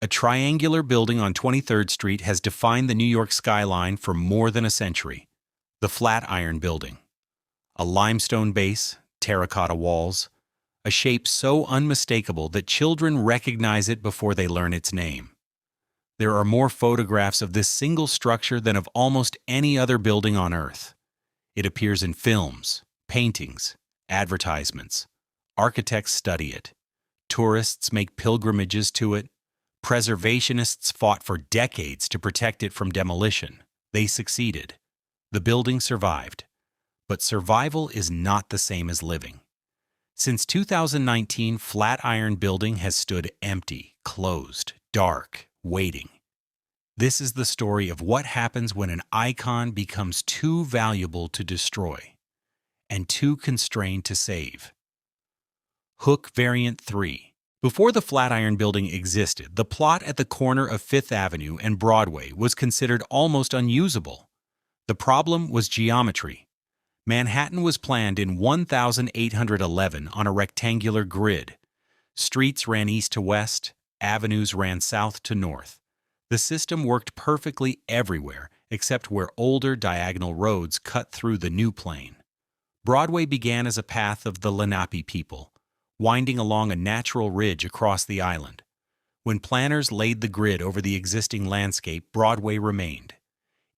A triangular building on 23rd Street has defined the New York skyline for more than a century. The Flatiron Building. A limestone base, terracotta walls, a shape so unmistakable that children recognize it before they learn its name. There are more photographs of this single structure than of almost any other building on Earth. It appears in films, paintings, advertisements. Architects study it. Tourists make pilgrimages to it. Preservationists fought for decades to protect it from demolition. They succeeded. The building survived. But survival is not the same as living. Since 2019, Flatiron Building has stood empty, closed, dark, waiting. This is the story of what happens when an icon becomes too valuable to destroy and too constrained to save. Hook Variant 3. Before the Flatiron Building existed, the plot at the corner of Fifth Avenue and Broadway was considered almost unusable. The problem was geometry. Manhattan was planned in 1811 on a rectangular grid. Streets ran east to west, avenues ran south to north. The system worked perfectly everywhere except where older diagonal roads cut through the new plane. Broadway began as a path of the Lenape people, winding along a natural ridge across the island. When planners laid the grid over the existing landscape, Broadway remained.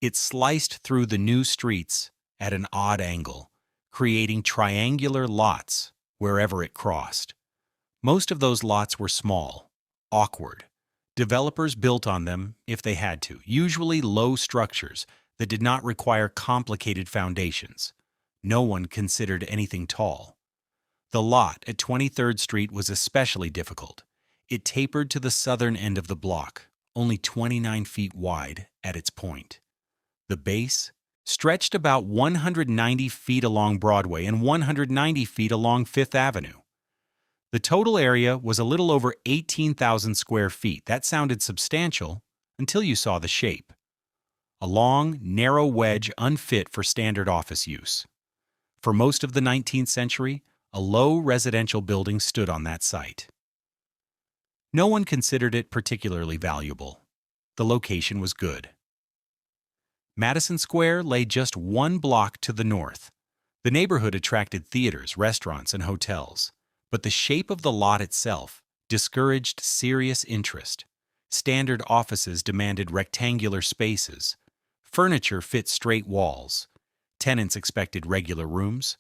It sliced through the new streets at an odd angle, creating triangular lots wherever it crossed. Most of those lots were small, awkward. Developers built on them if they had to, usually low structures that did not require complicated foundations. No one considered anything tall. The lot at 23rd Street was especially difficult. It tapered to the southern end of the block, only 29 feet wide at its point. The base stretched about 190 feet along Broadway and 190 feet along Fifth Avenue. The total area was a little over 18,000 square feet. That sounded substantial until you saw the shape. A long, narrow wedge unfit for standard office use. For most of the 19th century, a low residential building stood on that site. No one considered it particularly valuable. The location was good. Madison Square lay just one block to the north. The neighborhood attracted theaters, restaurants, and hotels, but the shape of the lot itself discouraged serious interest. Standard offices demanded rectangular spaces. Furniture fit straight walls. Tenants expected regular rooms.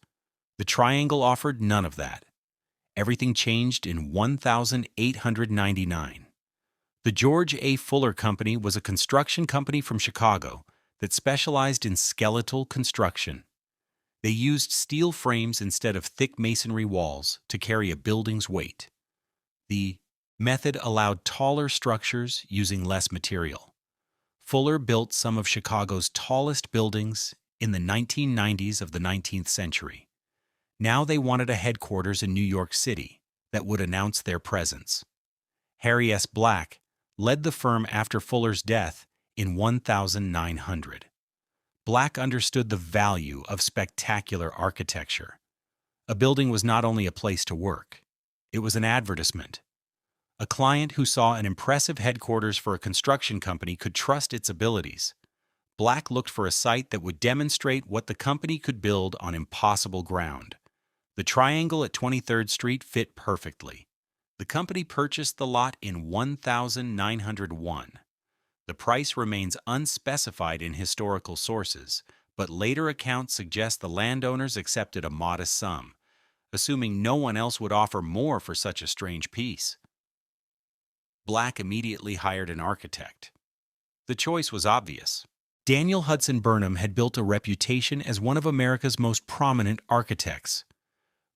The triangle offered none of that. Everything changed in 1899. The George A. Fuller Company was a construction company from Chicago that specialized in skeletal construction. They used steel frames instead of thick masonry walls to carry a building's weight. The method allowed taller structures using less material. Fuller built some of Chicago's tallest buildings in the 1990s of the 19th century. Now they wanted a headquarters in New York City that would announce their presence. Harry S. Black led the firm after Fuller's death in 1900. Black understood the value of spectacular architecture. A building was not only a place to work, it was an advertisement. A client who saw an impressive headquarters for a construction company could trust its abilities. Black looked for a site that would demonstrate what the company could build on impossible ground. The triangle at 23rd Street fit perfectly. The company purchased the lot in 1901. The price remains unspecified in historical sources, but later accounts suggest the landowners accepted a modest sum, assuming no one else would offer more for such a strange piece. Black immediately hired an architect. The choice was obvious. Daniel Burnham had built a reputation as one of America's most prominent architects.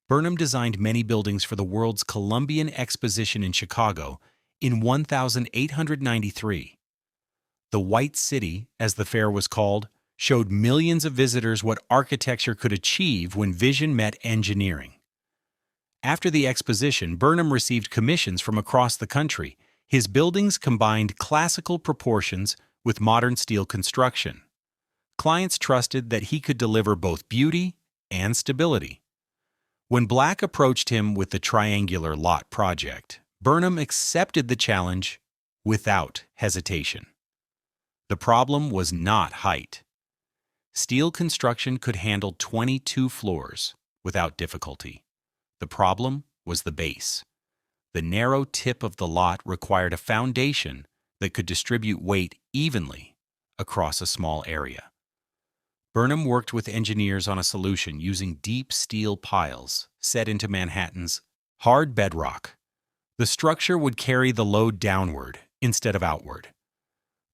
Burnham designed many buildings for the World's Columbian Exposition in Chicago in 1893. The White City, as the fair was called, showed millions of visitors what architecture could achieve when vision met engineering. After the exposition, Burnham received commissions from across the country. His buildings combined classical proportions with modern steel construction. Clients trusted that he could deliver both beauty and stability. When Black approached him with the triangular lot project, Burnham accepted the challenge without hesitation. The problem was not height. Steel construction could handle 22 floors without difficulty. The problem was the base. The narrow tip of the lot required a foundation that could distribute weight evenly across a small area. Burnham worked with engineers on a solution using deep steel piles set into Manhattan's hard bedrock. The structure would carry the load downward instead of outward.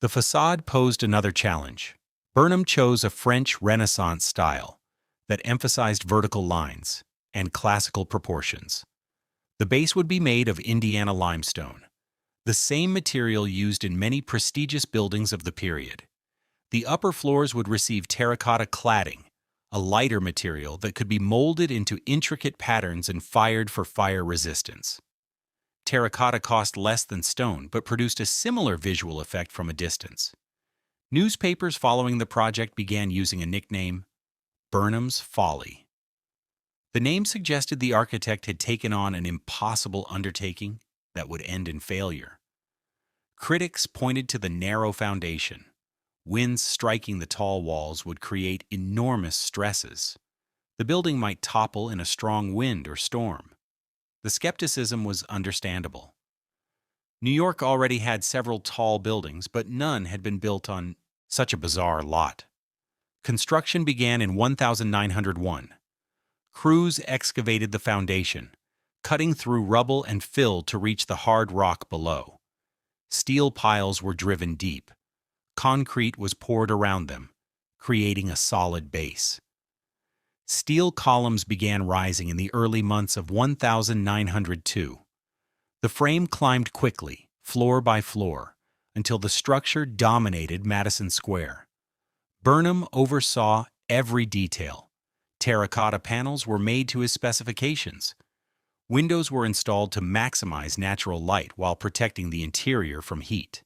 The facade posed another challenge. Burnham chose a French Renaissance style that emphasized vertical lines and classical proportions. The base would be made of Indiana limestone, the same material used in many prestigious buildings of the period. The upper floors would receive terracotta cladding, a lighter material that could be molded into intricate patterns and fired for fire resistance. Terracotta cost less than stone, but produced a similar visual effect from a distance. Newspapers following the project began using a nickname, Burnham's Folly. The name suggested the architect had taken on an impossible undertaking that would end in failure. Critics pointed to the narrow foundation. Winds striking the tall walls would create enormous stresses. The building might topple in a strong wind or storm. The skepticism was understandable. New York already had several tall buildings, but none had been built on such a bizarre lot. Construction began in 1901. Crews excavated the foundation, cutting through rubble and fill to reach the hard rock below. Steel piles were driven deep. Concrete was poured around them, creating a solid base. Steel columns began rising in the early months of 1902. The frame climbed quickly, floor by floor, until the structure dominated Madison Square. Burnham oversaw every detail. Terracotta panels were made to his specifications. Windows were installed to maximize natural light while protecting the interior from heat.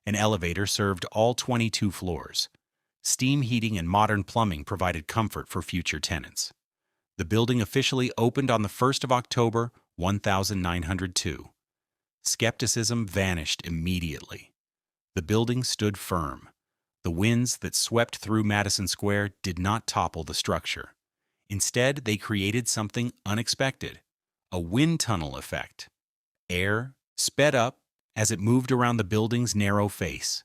An elevator served all 22 floors. Steam heating and modern plumbing provided comfort for future tenants. The building officially opened on the 1st of October, 1902. Skepticism vanished immediately. The building stood firm. The winds that swept through Madison Square did not topple the structure. Instead, they created something unexpected, a wind tunnel effect. Air sped up as it moved around the building's narrow face.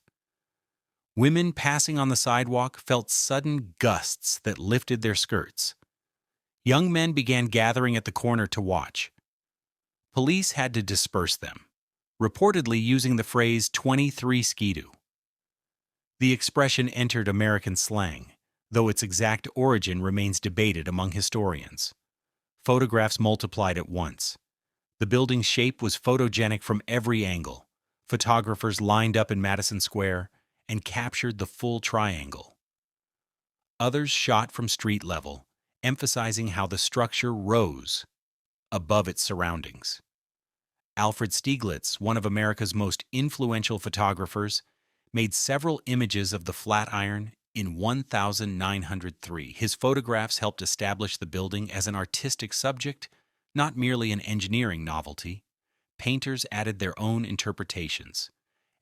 Women passing on the sidewalk felt sudden gusts that lifted their skirts. Young men began gathering at the corner to watch. Police had to disperse them, reportedly using the phrase 23 Skidoo. The expression entered American slang, though its exact origin remains debated among historians. Photographs multiplied at once. The building's shape was photogenic from every angle. Photographers lined up in Madison Square and captured the full triangle. Others shot from street level, emphasizing how the structure rose above its surroundings. Alfred Stieglitz, one of America's most influential photographers, made several images of the Flatiron in 1903. His photographs helped establish the building as an artistic subject, not merely an engineering novelty. Painters added their own interpretations.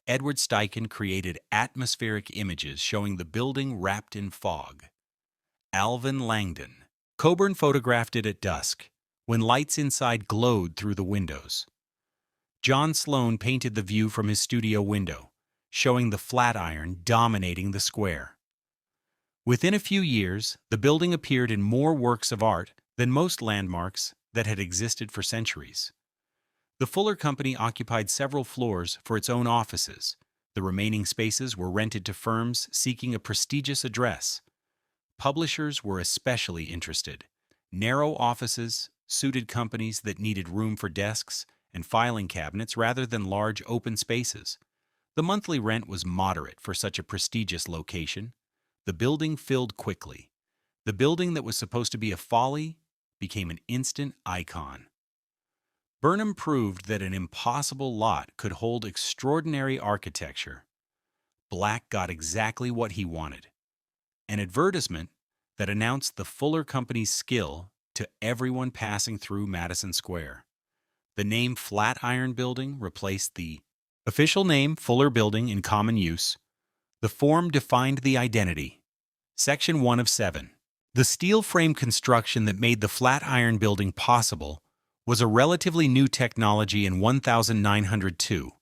Edward Steichen created atmospheric images showing the building wrapped in fog. Alvin Langdon. Coburn photographed it at dusk, when lights inside glowed through the windows. John Sloan painted the view from his studio window, showing the Flatiron dominating the square. Within a few years, the building appeared in more works of art than most landmarks that had existed for centuries. The Fuller Company occupied several floors for its own offices. The remaining spaces were rented to firms seeking a prestigious address. Publishers were especially interested. Narrow offices suited companies that needed room for desks and filing cabinets rather than large open spaces. The monthly rent was moderate for such a prestigious location. The building filled quickly. The building that was supposed to be a folly became an instant icon. Burnham proved that an impossible lot could hold extraordinary architecture. Black got exactly what he wanted. An advertisement that announced the Fuller Company's skill to everyone passing through Madison Square. The name Flatiron Building replaced the Official name, Fuller Building in common use. The form defined the identity. Section 1 of 7. The steel frame construction that made the Flatiron Building possible was a relatively new technology in 1902.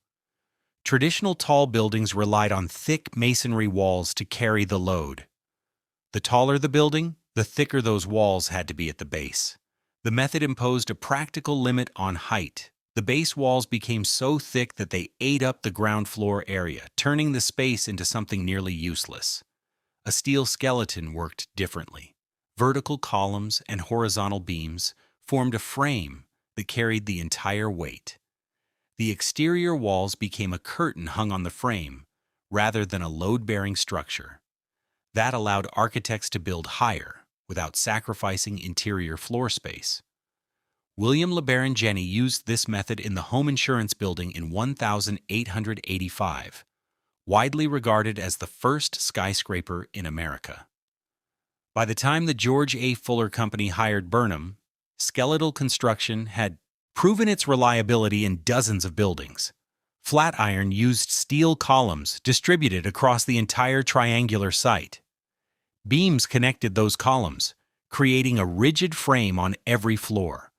Traditional tall buildings relied on thick masonry walls to carry the load. The taller the building, the thicker those walls had to be at the base. The method imposed a practical limit on height. The base walls became so thick that they ate up the ground floor area, turning the space into something nearly useless. A steel skeleton worked differently. Vertical columns and horizontal beams formed a frame that carried the entire weight. The exterior walls became a curtain hung on the frame, rather than a load-bearing structure. That allowed architects to build higher, without sacrificing interior floor space. William LeBaron Jenney used this method in the Home Insurance Building in 1885, widely regarded as the first skyscraper in America. By the time the George A. Fuller Company hired Burnham, skeletal construction had proven its reliability in dozens of buildings. Flatiron used steel columns distributed across the entire triangular site. Beams connected those columns, creating a rigid frame on every floor.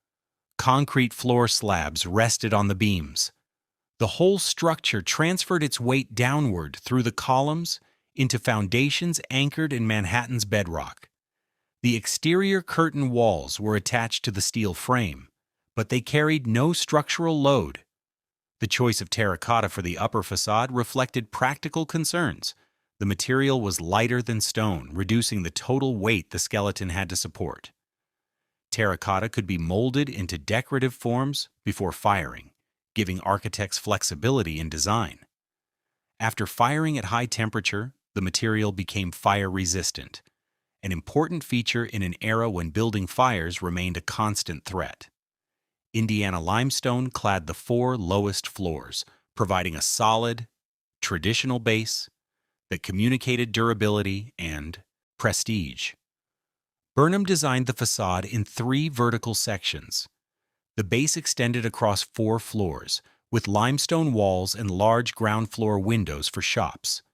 Concrete floor slabs rested on the beams. The whole structure transferred its weight downward through the columns into foundations anchored in Manhattan's bedrock. The exterior curtain walls were attached to the steel frame, but they carried no structural load. The choice of terracotta for the upper facade reflected practical concerns. The material was lighter than stone, reducing the total weight the skeleton had to support. Terracotta could be molded into decorative forms before firing, giving architects flexibility in design. After firing at high temperature, the material became fire-resistant, an important feature in an era when building fires remained a constant threat. Indiana limestone clad the 4 lowest floors, providing a solid, traditional base that communicated durability and prestige. Burnham designed the facade in 3 vertical sections. The base extended across 4 floors, with limestone walls and large ground floor windows for shops.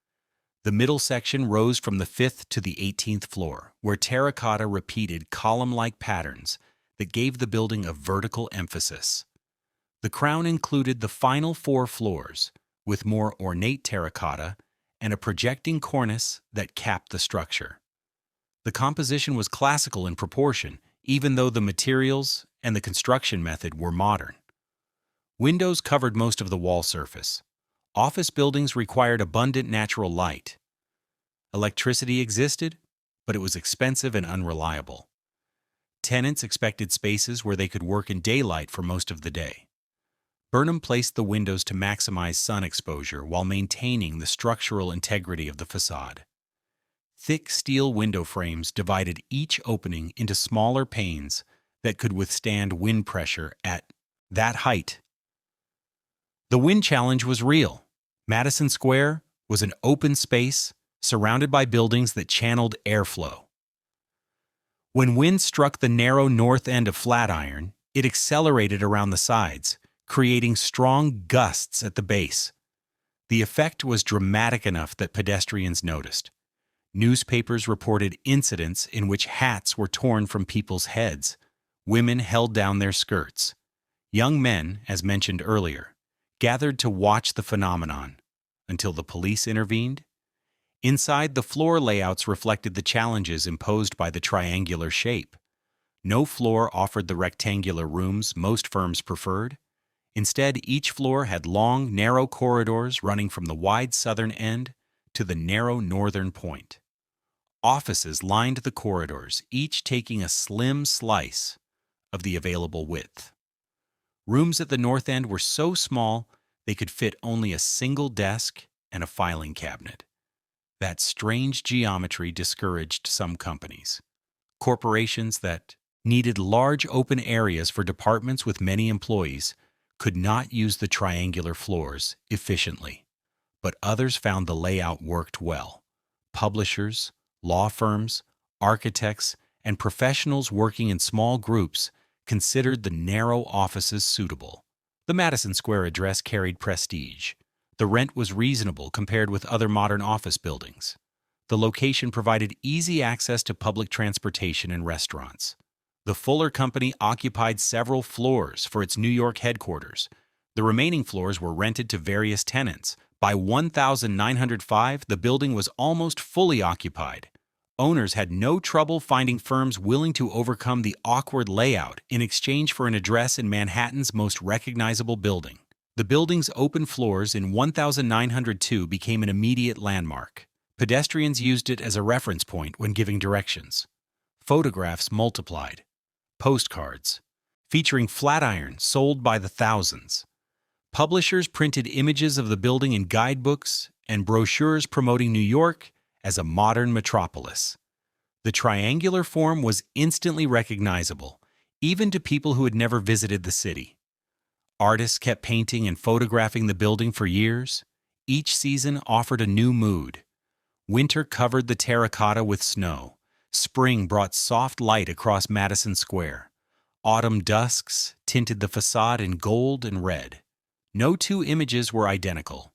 The middle section rose from the 5th to the 18th floor, where terracotta repeated column-like patterns that gave the building a vertical emphasis. The crown included the final 4 floors, with more ornate terracotta and a projecting cornice that capped the structure. The composition was classical in proportion, even though the materials and the construction method were modern. Windows covered most of the wall surface. Office buildings required abundant natural light. Electricity existed, but it was expensive and unreliable. Tenants expected spaces where they could work in daylight for most of the day. Burnham placed the windows to maximize sun exposure while maintaining the structural integrity of the facade. Thick steel window frames divided each opening into smaller panes that could withstand wind pressure at that height. The wind challenge was real. Madison Square was an open space surrounded by buildings that channeled airflow. When wind struck the narrow north end of Flatiron, it accelerated around the sides, creating strong gusts at the base. The effect was dramatic enough that pedestrians noticed. Newspapers reported incidents in which hats were torn from people's heads. Women held down their skirts. Young men, as mentioned earlier, gathered to watch the phenomenon until the police intervened. Inside, the floor layouts reflected the challenges imposed by the triangular shape. No floor offered the rectangular rooms most firms preferred. Instead, each floor had long, narrow corridors running from the wide southern end to the narrow northern point. Offices lined the corridors, each taking a slim slice of the available width. Rooms at the north end were so small they could fit only a single desk and a filing cabinet. That strange geometry discouraged some companies. Corporations that needed large open areas for departments with many employees could not use the triangular floors efficiently, but others found the layout worked well. Publishers, law firms, architects, and professionals working in small groups considered the narrow offices suitable. The Madison Square address carried prestige. The rent was reasonable compared with other modern office buildings. The location provided easy access to public transportation and restaurants. The Fuller Company occupied several floors for its New York headquarters. The remaining floors were rented to various tenants. By 1905, the building was almost fully occupied. Owners had no trouble finding firms willing to overcome the awkward layout in exchange for an address in Manhattan's most recognizable building. The building's open floors in 1902 became an immediate landmark. Pedestrians used it as a reference point when giving directions. Photographs multiplied. Postcards, featuring Flatiron, sold by the thousands. Publishers printed images of the building in guidebooks and brochures promoting New York as a modern metropolis. The triangular form was instantly recognizable, even to people who had never visited the city. Artists kept painting and photographing the building for years. Each season offered a new mood. Winter covered the terracotta with snow. Spring brought soft light across Madison Square. Autumn dusks tinted the facade in gold and red. No two images were identical.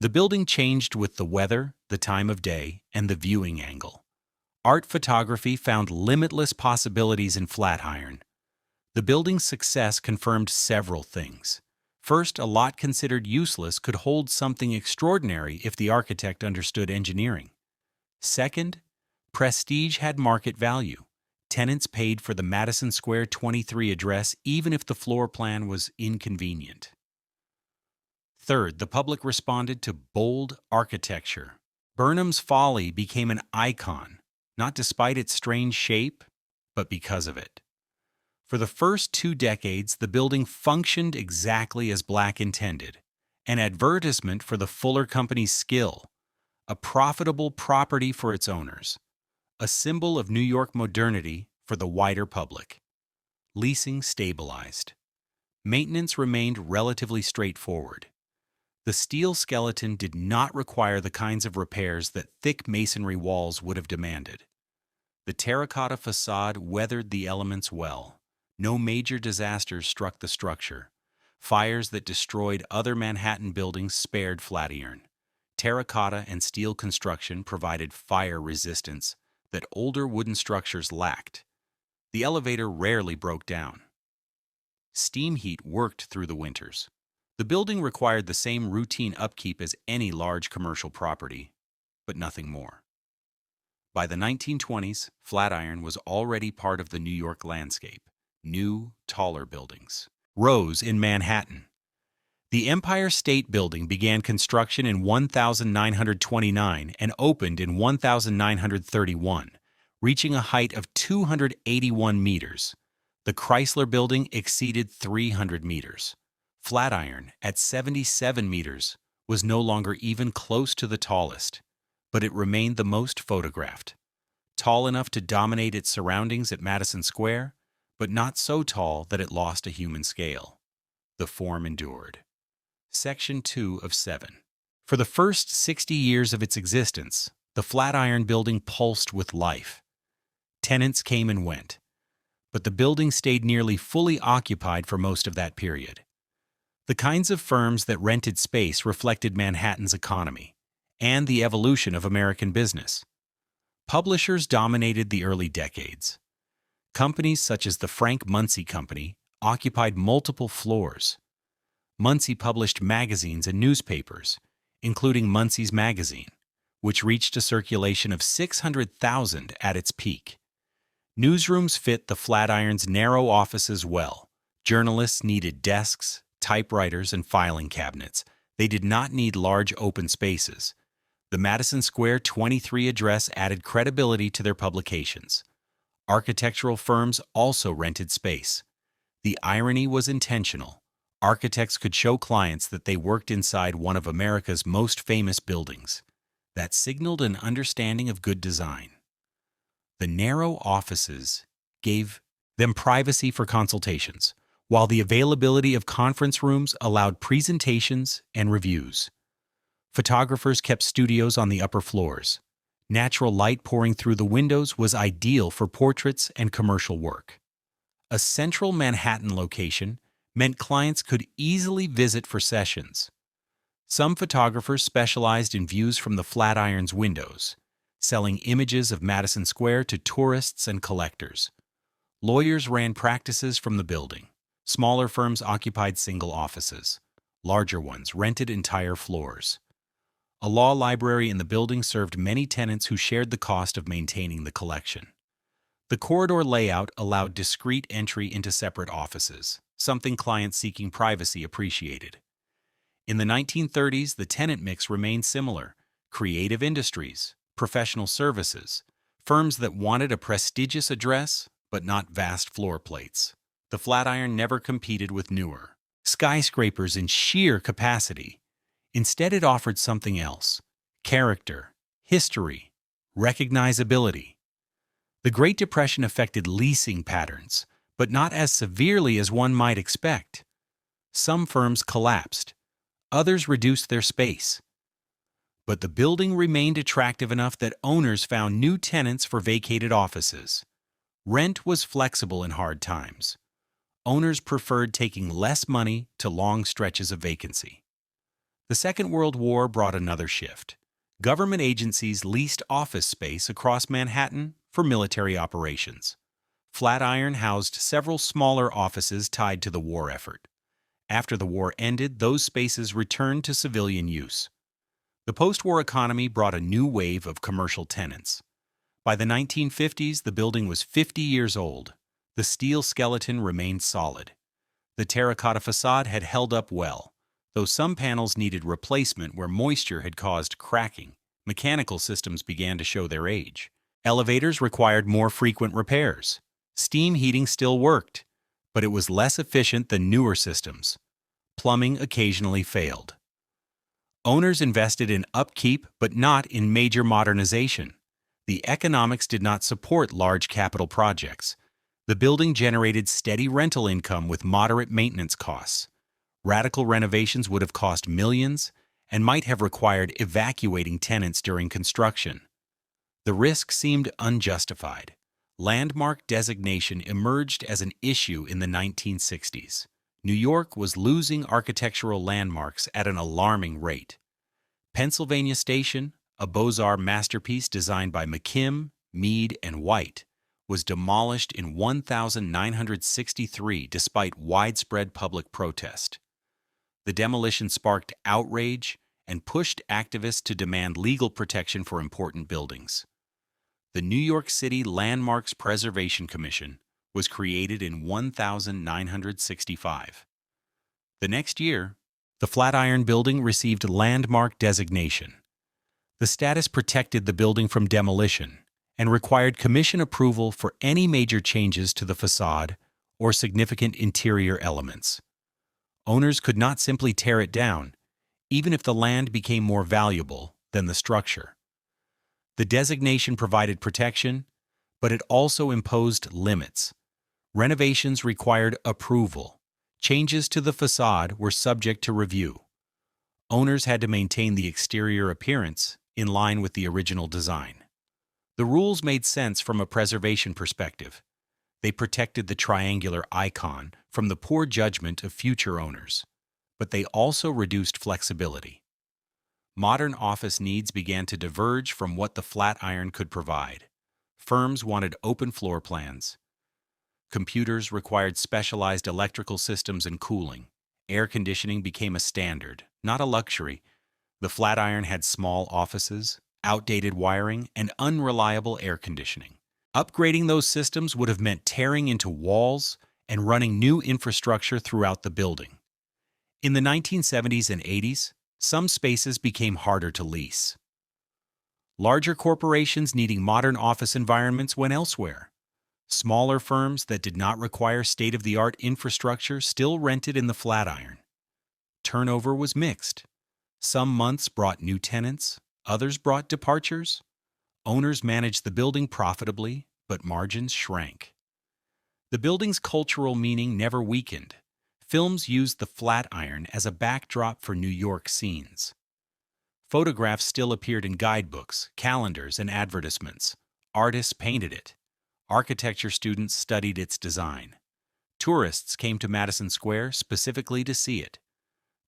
The building changed with the weather, the time of day, and the viewing angle. Art photography found limitless possibilities in Flatiron. The building's success confirmed several things. First, a lot considered useless could hold something extraordinary if the architect understood engineering. Second, prestige had market value. Tenants paid for the Madison Square 23 address even if the floor plan was inconvenient. Third, the public responded to bold architecture. Burnham's Folly became an icon, not despite its strange shape, but because of it. For the first 2 decades, the building functioned exactly as Black intended, an advertisement for the Fuller Company's skill, a profitable property for its owners, a symbol of New York modernity for the wider public. Leasing stabilized. Maintenance remained relatively straightforward. The steel skeleton did not require the kinds of repairs that thick masonry walls would have demanded. The terracotta facade weathered the elements well. No major disasters struck the structure. Fires that destroyed other Manhattan buildings spared Flatiron. Terracotta and steel construction provided fire resistance that older wooden structures lacked. The elevator rarely broke down. Steam heat worked through the winters. The building required the same routine upkeep as any large commercial property, but nothing more. By the 1920s, Flatiron was already part of the New York landscape. New, taller buildings rose in Manhattan. The Empire State Building began construction in 1929 and opened in 1931, reaching a height of 281 meters. The Chrysler Building exceeded 300 meters. Flatiron, at 77 meters, was no longer even close to the tallest, but it remained the most photographed. Tall enough to dominate its surroundings at Madison Square, but not so tall that it lost a human scale. The form endured. Section 2 of 7. For the first 60 years of its existence, the Flatiron Building pulsed with life. Tenants came and went, but the building stayed nearly fully occupied for most of that period. The kinds of firms that rented space reflected Manhattan's economy and the evolution of American business. Publishers dominated the early decades. Companies such as the Frank Munsey Company occupied multiple floors. Munsey published magazines and newspapers, including Munsey's Magazine, which reached a circulation of 600,000 at its peak. Newsrooms fit the Flatiron's narrow offices well. Journalists needed desks, typewriters, and filing cabinets. They did not need large open spaces. The Madison Square 23 address added credibility to their publications. Architectural firms also rented space. The irony was intentional. Architects could show clients that they worked inside one of America's most famous buildings. That signaled an understanding of good design. The narrow offices gave them privacy for consultations, while the availability of conference rooms allowed presentations and reviews. Photographers kept studios on the upper floors. Natural light pouring through the windows was ideal for portraits and commercial work. A central Manhattan location meant clients could easily visit for sessions. Some photographers specialized in views from the Flatiron's windows, selling images of Madison Square to tourists and collectors. Lawyers ran practices from the building. Smaller firms occupied single offices. Larger ones rented entire floors. A law library in the building served many tenants who shared the cost of maintaining the collection. The corridor layout allowed discreet entry into separate offices, something clients seeking privacy appreciated. In the 1930s, the tenant mix remained similar: creative industries, professional services, firms that wanted a prestigious address but not vast floor plates. The Flatiron never competed with newer skyscrapers in sheer capacity. Instead, it offered something else: character, history, recognizability. The Great Depression affected leasing patterns, but not as severely as one might expect. Some firms collapsed, others reduced their space. But the building remained attractive enough that owners found new tenants for vacated offices. Rent was flexible in hard times. Owners preferred taking less money to long stretches of vacancy. The Second World War brought another shift. Government agencies leased office space across Manhattan for military operations. Flatiron housed several smaller offices tied to the war effort. After the war ended, those spaces returned to civilian use. The post-war economy brought a new wave of commercial tenants. By the 1950s, the building was 50 years old. The steel skeleton remained solid. The terracotta facade had held up well, though some panels needed replacement where moisture had caused cracking. Mechanical systems began to show their age. Elevators required more frequent repairs. Steam heating still worked, but it was less efficient than newer systems. Plumbing occasionally failed. Owners invested in upkeep but not in major modernization. The economics did not support large capital projects. The building generated steady rental income with moderate maintenance costs. Radical renovations would have cost millions and might have required evacuating tenants during construction. The risk seemed unjustified. Landmark designation emerged as an issue in the 1960s. New York was losing architectural landmarks at an alarming rate. Pennsylvania Station, a Beaux-Arts masterpiece designed by McKim, Mead, and White, was demolished in 1963 despite widespread public protest. The demolition sparked outrage and pushed activists to demand legal protection for important buildings. The New York City Landmarks Preservation Commission was created in 1965. The next year, the Flatiron Building received landmark designation. The status protected the building from demolition and required commission approval for any major changes to the facade or significant interior elements. Owners could not simply tear it down, even if the land became more valuable than the structure. The designation provided protection, but it also imposed limits. Renovations required approval. Changes to the facade were subject to review. Owners had to maintain the exterior appearance in line with the original design. The rules made sense from a preservation perspective. They protected the triangular icon from the poor judgment of future owners, but they also reduced flexibility. Modern office needs began to diverge from what the Flatiron could provide. Firms wanted open floor plans. Computers required specialized electrical systems and cooling. Air conditioning became a standard, not a luxury. The Flatiron had small offices, outdated wiring, and unreliable air conditioning. Upgrading those systems would have meant tearing into walls and running new infrastructure throughout the building. In the 1970s and 80s, some spaces became harder to lease. Larger corporations needing modern office environments went elsewhere. Smaller firms that did not require state-of-the-art infrastructure still rented in the Flatiron. Turnover was mixed. Some months brought new tenants, others brought departures. Owners managed the building profitably, but margins shrank. The building's cultural meaning never weakened. Films used the Flatiron as a backdrop for New York scenes. Photographs still appeared in guidebooks, calendars, and advertisements. Artists painted it. Architecture students studied its design. Tourists came to Madison Square specifically to see it.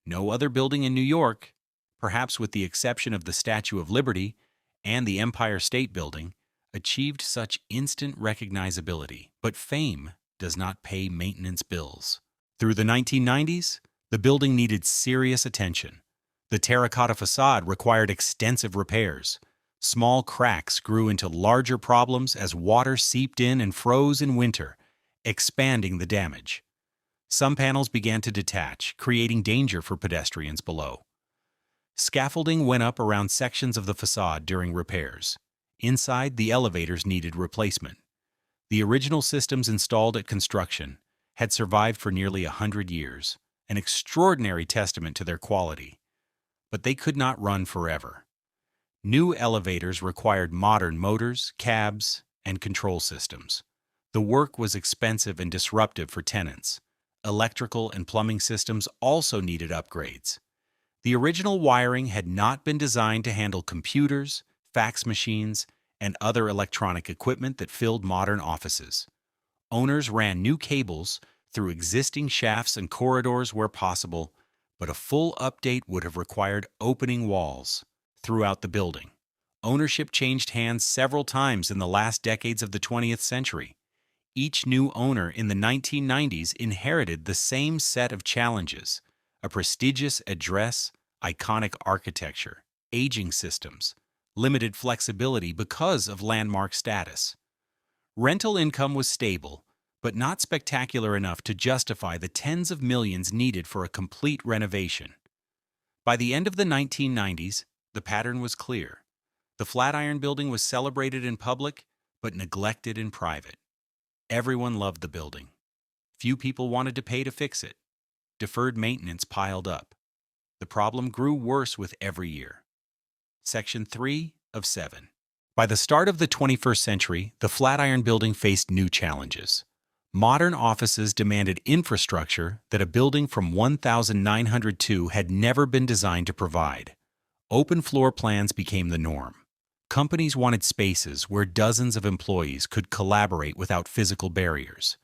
No other building in New York perhaps with the exception of the Statue of Liberty and the Empire State Building, achieved such instant recognizability, but fame does not pay maintenance bills. Through the 1990s, the building needed serious attention. The terracotta facade required extensive repairs. Small cracks grew into larger problems as water seeped in and froze in winter, expanding the damage. Some panels began to detach, creating danger for pedestrians below. Scaffolding went up around sections of the facade during repairs. Inside, the elevators needed replacement. The original systems installed at construction had survived for nearly 100 years, an extraordinary testament to their quality. But they could not run forever. New elevators required modern motors, cabs, and control systems. The work was expensive and disruptive for tenants. Electrical and plumbing systems also needed upgrades. The original wiring had not been designed to handle computers, fax machines, and other electronic equipment that filled modern offices. Owners ran new cables through existing shafts and corridors where possible, but a full update would have required opening walls throughout the building. Ownership changed hands several times in the last decades of the 20th century. Each new owner in the 1990s inherited the same set of challenges: a prestigious address, iconic architecture, aging systems, limited flexibility because of landmark status. Rental income was stable, but not spectacular enough to justify the tens of millions needed for a complete renovation. By the end of the 1990s, the pattern was clear. The Flatiron Building was celebrated in public, but neglected in private. Everyone loved the building. Few people wanted to pay to fix it. Deferred maintenance piled up. The problem grew worse with every year. Section 3 of 7. By the start of the 21st century, the Flatiron Building faced new challenges. Modern offices demanded infrastructure that a building from 1902 had never been designed to provide. Open floor plans became the norm. Companies wanted spaces where dozens of employees could collaborate without physical barriers.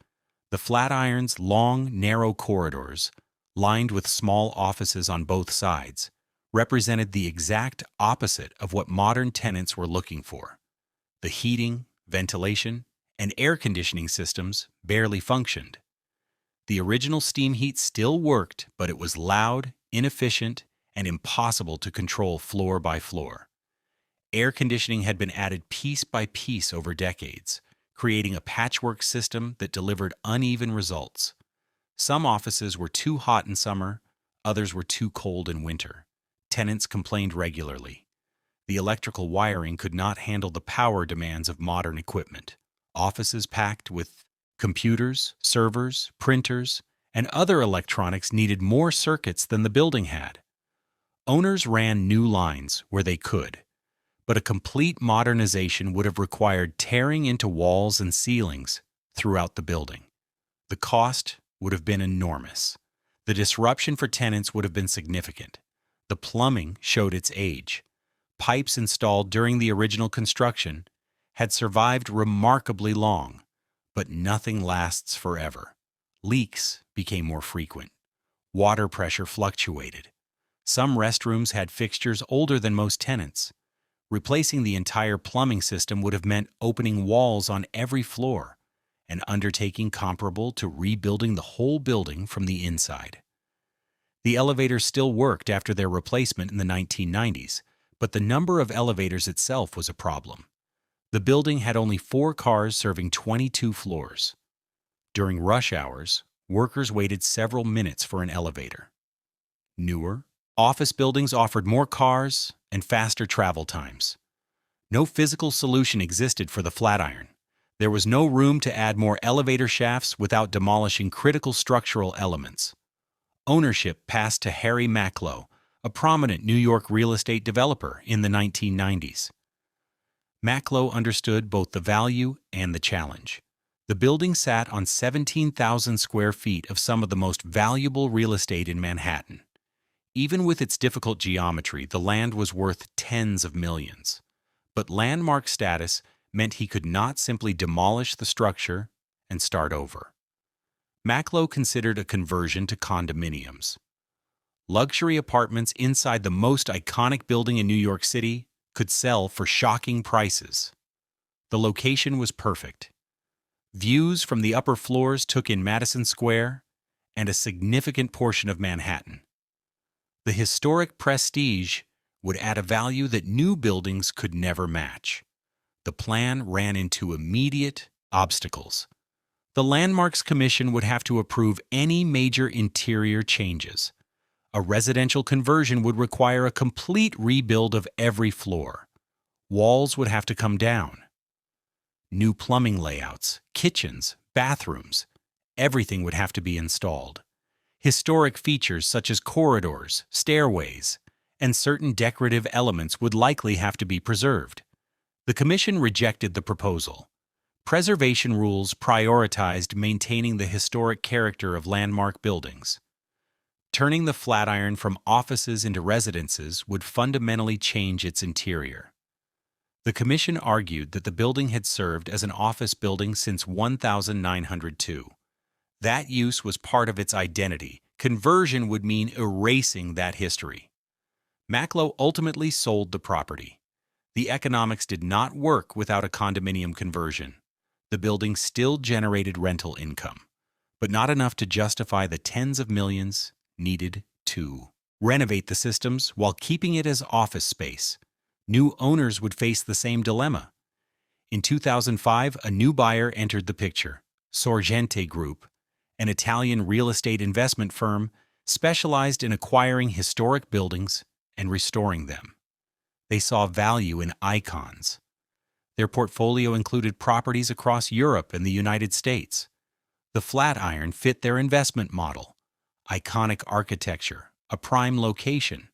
The Flatiron's long, narrow corridors, lined with small offices on both sides, represented the exact opposite of what modern tenants were looking for. The heating, ventilation, and air conditioning systems barely functioned. The original steam heat still worked, but it was loud, inefficient, and impossible to control floor by floor. Air conditioning had been added piece by piece over decades, creating a patchwork system that delivered uneven results. Some offices were too hot in summer, others were too cold in winter. Tenants complained regularly. The electrical wiring could not handle the power demands of modern equipment. Offices packed with computers, servers, printers, and other electronics needed more circuits than the building had. Owners ran new lines where they could, but a complete modernization would have required tearing into walls and ceilings throughout the building. The cost would have been enormous. The disruption for tenants would have been significant. The plumbing showed its age. Pipes installed during the original construction had survived remarkably long, but nothing lasts forever. Leaks became more frequent. Water pressure fluctuated. Some restrooms had fixtures older than most tenants. Replacing the entire plumbing system would have meant opening walls on every floor, an undertaking comparable to rebuilding the whole building from the inside. The elevators still worked after their replacement in the 1990s, but the number of elevators itself was a problem. The building had only 4 cars serving 22 floors. During rush hours, workers waited several minutes for an elevator. Newer, office buildings offered more cars and faster travel times. No physical solution existed for the Flatiron. There was no room to add more elevator shafts without demolishing critical structural elements. Ownership passed to Harry Macklowe, a prominent New York real estate developer in the 1990s. Macklowe understood both the value and the challenge. The building sat on 17,000 square feet of some of the most valuable real estate in Manhattan. Even with its difficult geometry, the land was worth tens of millions. But landmark status meant he could not simply demolish the structure and start over. Macklowe considered a conversion to condominiums. Luxury apartments inside the most iconic building in New York City could sell for shocking prices. The location was perfect. Views from the upper floors took in Madison Square and a significant portion of Manhattan. The historic prestige would add a value that new buildings could never match. The plan ran into immediate obstacles. The Landmarks Commission would have to approve any major interior changes. A residential conversion would require a complete rebuild of every floor. Walls would have to come down. New plumbing layouts, kitchens, bathrooms, everything would have to be installed. Historic features such as corridors, stairways, and certain decorative elements would likely have to be preserved. The Commission rejected the proposal. Preservation rules prioritized maintaining the historic character of landmark buildings. Turning the Flatiron from offices into residences would fundamentally change its interior. The Commission argued that the building had served as an office building since 1902. That use was part of its identity. Conversion would mean erasing that history. Macklowe ultimately sold the property. The economics did not work without a condominium conversion. The building still generated rental income, but not enough to justify the tens of millions needed to renovate the systems while keeping it as office space. New owners would face the same dilemma. In 2005, a new buyer entered the picture, Sorgente Group, an Italian real estate investment firm specialized in acquiring historic buildings and restoring them. They saw value in icons. Their portfolio included properties across Europe and the United States. The Flatiron fit their investment model: iconic architecture, a prime location,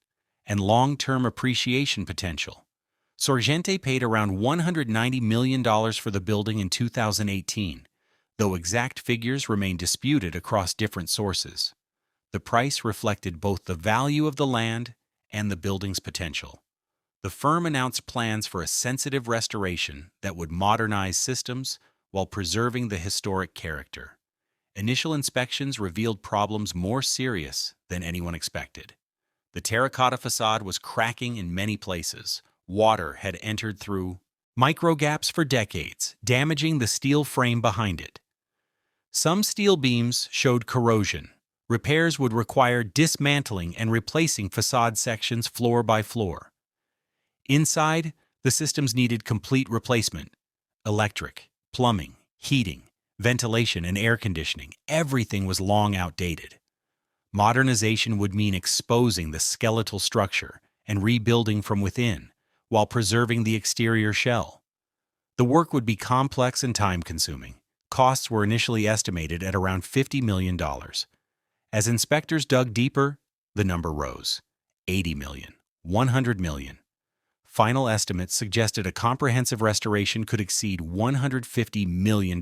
and long-term appreciation potential. Sorgente paid around $190 million for the building in 2018, though exact figures remain disputed across different sources. The price reflected both the value of the land and the building's potential. The firm announced plans for a sensitive restoration that would modernize systems while preserving the historic character. Initial inspections revealed problems more serious than anyone expected. The terracotta facade was cracking in many places. Water had entered through micro gaps for decades, damaging the steel frame behind it. Some steel beams showed corrosion. Repairs would require dismantling and replacing facade sections floor by floor. Inside, the systems needed complete replacement. Electric, plumbing, heating, ventilation, and air conditioning. Everything was long outdated. Modernization would mean exposing the skeletal structure and rebuilding from within, while preserving the exterior shell. The work would be complex and time-consuming. Costs were initially estimated at around $50 million. As inspectors dug deeper, the number rose: 80 million, 100 million. Final estimates suggested a comprehensive restoration could exceed $150 million.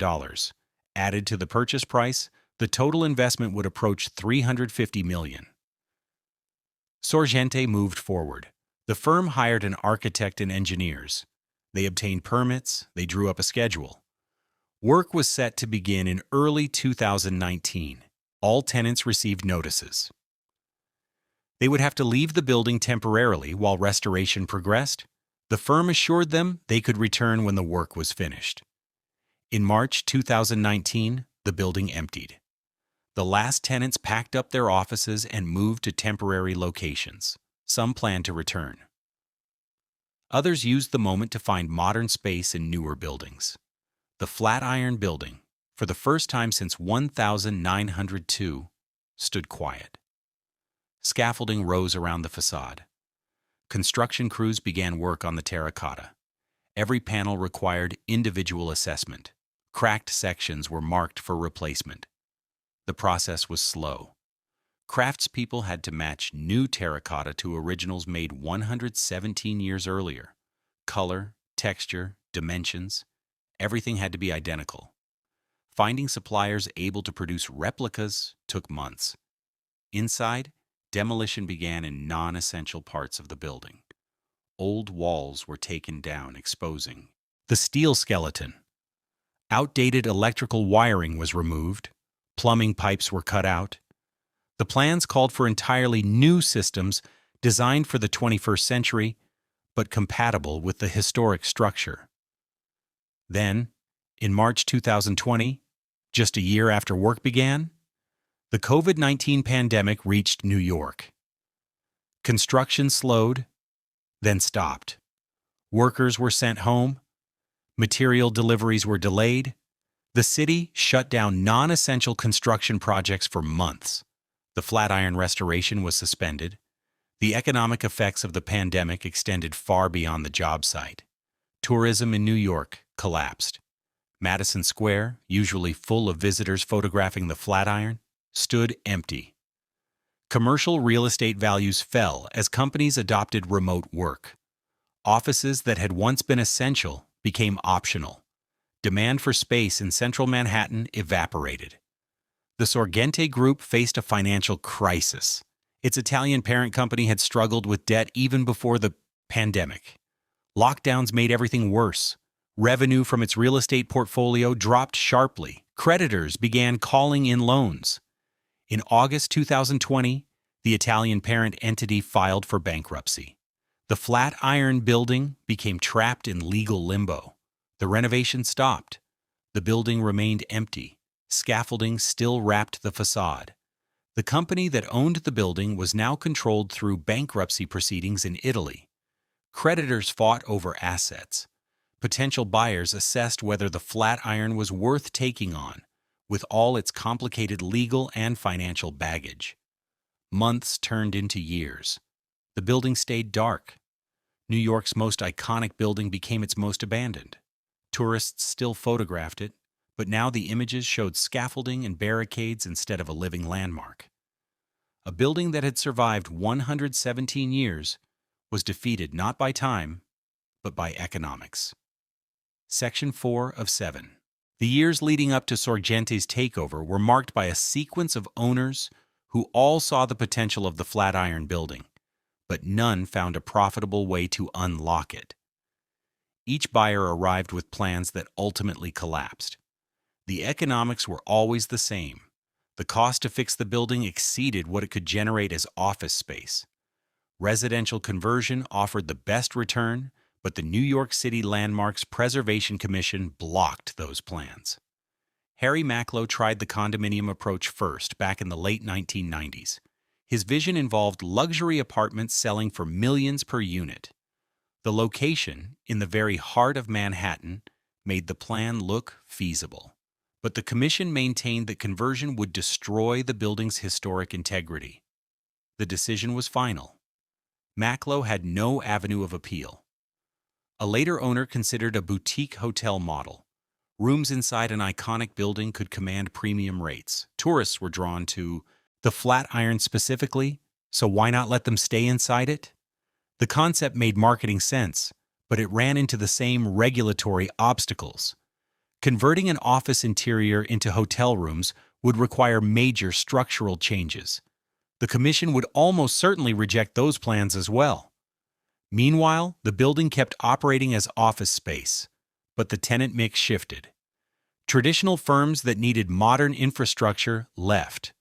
Added to the purchase price, the total investment would approach $350 million. Sorgente moved forward. The firm hired an architect and engineers. They obtained permits, they drew up a schedule. Work was set to begin in early 2019. All tenants received notices. They would have to leave the building temporarily while restoration progressed. The firm assured them they could return when the work was finished. In March 2019, the building emptied. The last tenants packed up their offices and moved to temporary locations. Some planned to return. Others used the moment to find modern space in newer buildings. The Flatiron Building, for the first time since 1902, stood quiet. Scaffolding rose around the facade. Construction crews began work on the terracotta. Every panel required individual assessment. Cracked sections were marked for replacement. The process was slow. Craftspeople had to match new terracotta to originals made 117 years earlier. Color, texture, dimensions, everything had to be identical. Finding suppliers able to produce replicas took months. Inside, demolition began in non-essential parts of the building. Old walls were taken down, exposing the steel skeleton. Outdated electrical wiring was removed. Plumbing pipes were cut out. The plans called for entirely new systems designed for the 21st century, but compatible with the historic structure. Then, in March 2020, just a year after work began, the COVID-19 pandemic reached New York. Construction slowed, then stopped. Workers were sent home. Material deliveries were delayed. The city shut down non-essential construction projects for months. The Flatiron restoration was suspended. The economic effects of the pandemic extended far beyond the job site. Tourism in New York collapsed. Madison Square, usually full of visitors photographing the Flatiron, stood empty. Commercial real estate values fell as companies adopted remote work. Offices that had once been essential became optional. Demand for space in central Manhattan evaporated. The Sorgente Group faced a financial crisis. Its Italian parent company had struggled with debt even before the pandemic. Lockdowns made everything worse. Revenue from its real estate portfolio dropped sharply. Creditors began calling in loans. In August 2020, the Italian parent entity filed for bankruptcy. The Flatiron Building became trapped in legal limbo. The renovation stopped. The building remained empty. Scaffolding still wrapped the facade. The company that owned the building was now controlled through bankruptcy proceedings in Italy. Creditors fought over assets. Potential buyers assessed whether the Flatiron was worth taking on, with all its complicated legal and financial baggage. Months turned into years. The building stayed dark. New York's most iconic building became its most abandoned. Tourists still photographed it, but now the images showed scaffolding and barricades instead of a living landmark. A building that had survived 117 years was defeated not by time, but by economics. Section 4 of 7. The years leading up to Sorgente's takeover were marked by a sequence of owners who all saw the potential of the Flatiron Building, but none found a profitable way to unlock it. Each buyer arrived with plans that ultimately collapsed. The economics were always the same. The cost to fix the building exceeded what it could generate as office space. Residential conversion offered the best return, but the New York City Landmarks Preservation Commission blocked those plans. Harry Macklowe tried the condominium approach first back in the late 1990s. His vision involved luxury apartments selling for millions per unit. The location, in the very heart of Manhattan, made the plan look feasible. But the commission maintained that conversion would destroy the building's historic integrity. The decision was final. Macklowe had no avenue of appeal. A later owner considered a boutique hotel model. Rooms inside an iconic building could command premium rates. Tourists were drawn to the Flatiron specifically, so why not let them stay inside it? The concept made marketing sense, but it ran into the same regulatory obstacles. Converting an office interior into hotel rooms would require major structural changes. The commission would almost certainly reject those plans as well. Meanwhile, the building kept operating as office space, but the tenant mix shifted. Traditional firms that needed modern infrastructure left.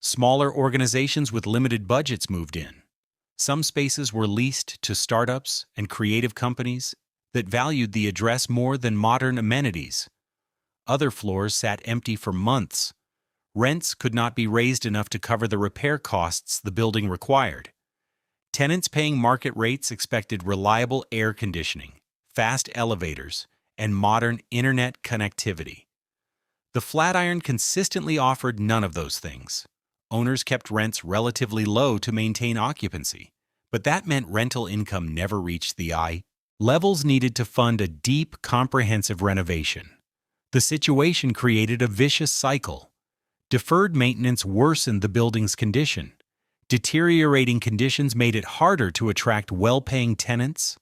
Smaller organizations with limited budgets moved in. Some spaces were leased to startups and creative companies that valued the address more than modern amenities. Other floors sat empty for months. Rents could not be raised enough to cover the repair costs the building required. Tenants paying market rates expected reliable air conditioning, fast elevators, and modern internet connectivity. The Flatiron consistently offered none of those things. Owners kept rents relatively low to maintain occupancy, but that meant rental income never reached the eye levels needed to fund a deep, comprehensive renovation. The situation created a vicious cycle. Deferred maintenance worsened the building's condition. Deteriorating conditions made it harder to attract well-paying tenants.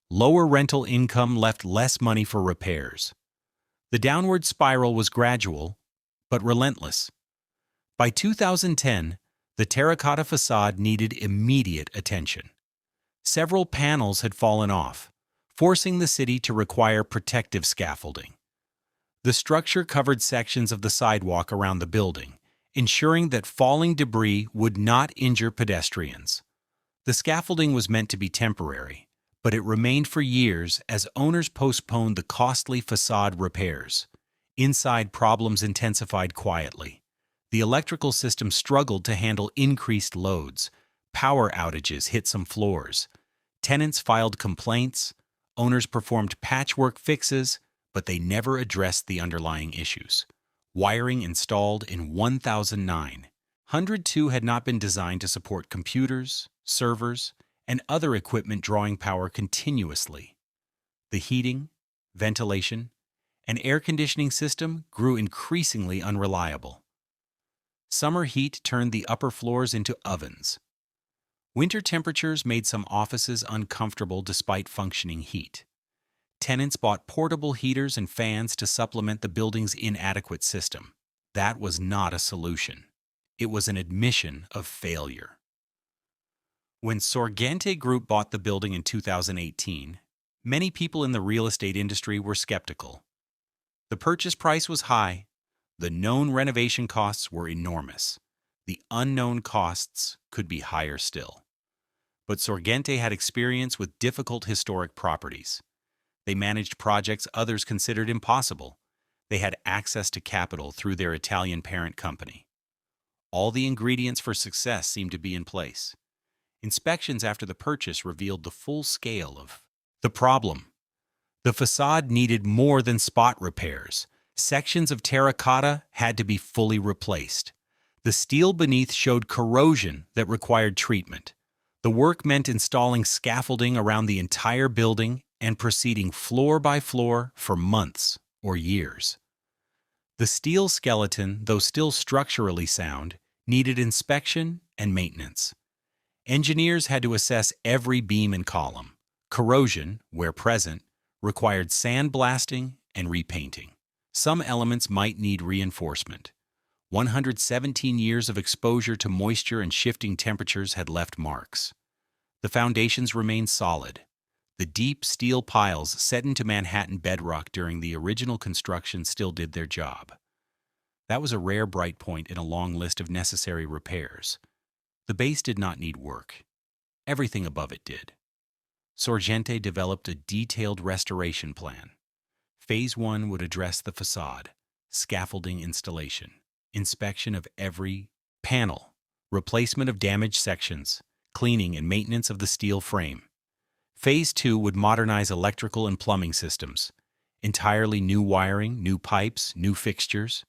Lower rental income left less money for repairs. The downward spiral was gradual, but relentless. By 2010, the terracotta facade needed immediate attention. Several panels had fallen off, forcing the city to require protective scaffolding. The structure covered sections of the sidewalk around the building, ensuring that falling debris would not injure pedestrians. The scaffolding was meant to be temporary, but it remained for years as owners postponed the costly facade repairs. Inside, problems intensified quietly. The electrical system struggled to handle increased loads. Power outages hit some floors. Tenants filed complaints. Owners performed patchwork fixes, but they never addressed the underlying issues. Wiring installed in 1009. 102 had not been designed to support computers, servers, and other equipment drawing power continuously. The heating, ventilation, and air conditioning system grew increasingly unreliable. Summer heat turned the upper floors into ovens. Winter temperatures made some offices uncomfortable despite functioning heat. Tenants bought portable heaters and fans to supplement the building's inadequate system. That was not a solution. It was an admission of failure. When Sorgente Group bought the building in 2018, many people in the real estate industry were skeptical. The purchase price was high. The known renovation costs were enormous. The unknown costs could be higher still. But Sorgente had experience with difficult historic properties. They managed projects others considered impossible. They had access to capital through their Italian parent company. All the ingredients for success seemed to be in place. Inspections after the purchase revealed the full scale of the problem. The facade needed more than spot repairs. Sections of terracotta had to be fully replaced. The steel beneath showed corrosion that required treatment. The work meant installing scaffolding around the entire building and proceeding floor by floor for months or years. The steel skeleton, though still structurally sound, needed inspection and maintenance. Engineers had to assess every beam and column. Corrosion, where present, required sandblasting and repainting. Some elements might need reinforcement. 117 years of exposure to moisture and shifting temperatures had left marks. The foundations remained solid. The deep steel piles set into Manhattan bedrock during the original construction still did their job. That was a rare bright point in a long list of necessary repairs. The base did not need work. Everything above it did. Sorgente developed a detailed restoration plan. Phase 1 would address the facade, scaffolding installation, inspection of every panel, replacement of damaged sections, cleaning and maintenance of the steel frame. Phase 2 would modernize electrical and plumbing systems, entirely new wiring, new pipes, new fixtures.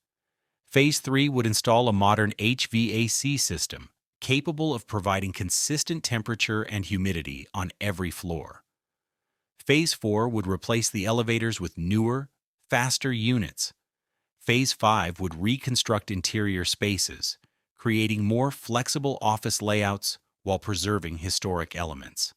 Phase 3 would install a modern HVAC system, capable of providing consistent temperature and humidity on every floor. Phase 4 would replace the elevators with newer, faster units. Phase 5 would reconstruct interior spaces, creating more flexible office layouts while preserving historic elements.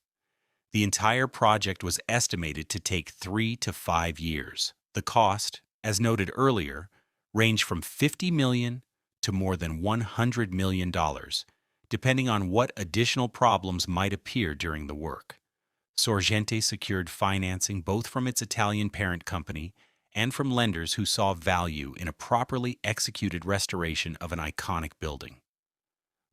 The entire project was estimated to take 3 to 5 years. The cost, as noted earlier, ranged from $50 million to more than $100 million, depending on what additional problems might appear during the work. Sorgente secured financing both from its Italian parent company and from lenders who saw value in a properly executed restoration of an iconic building.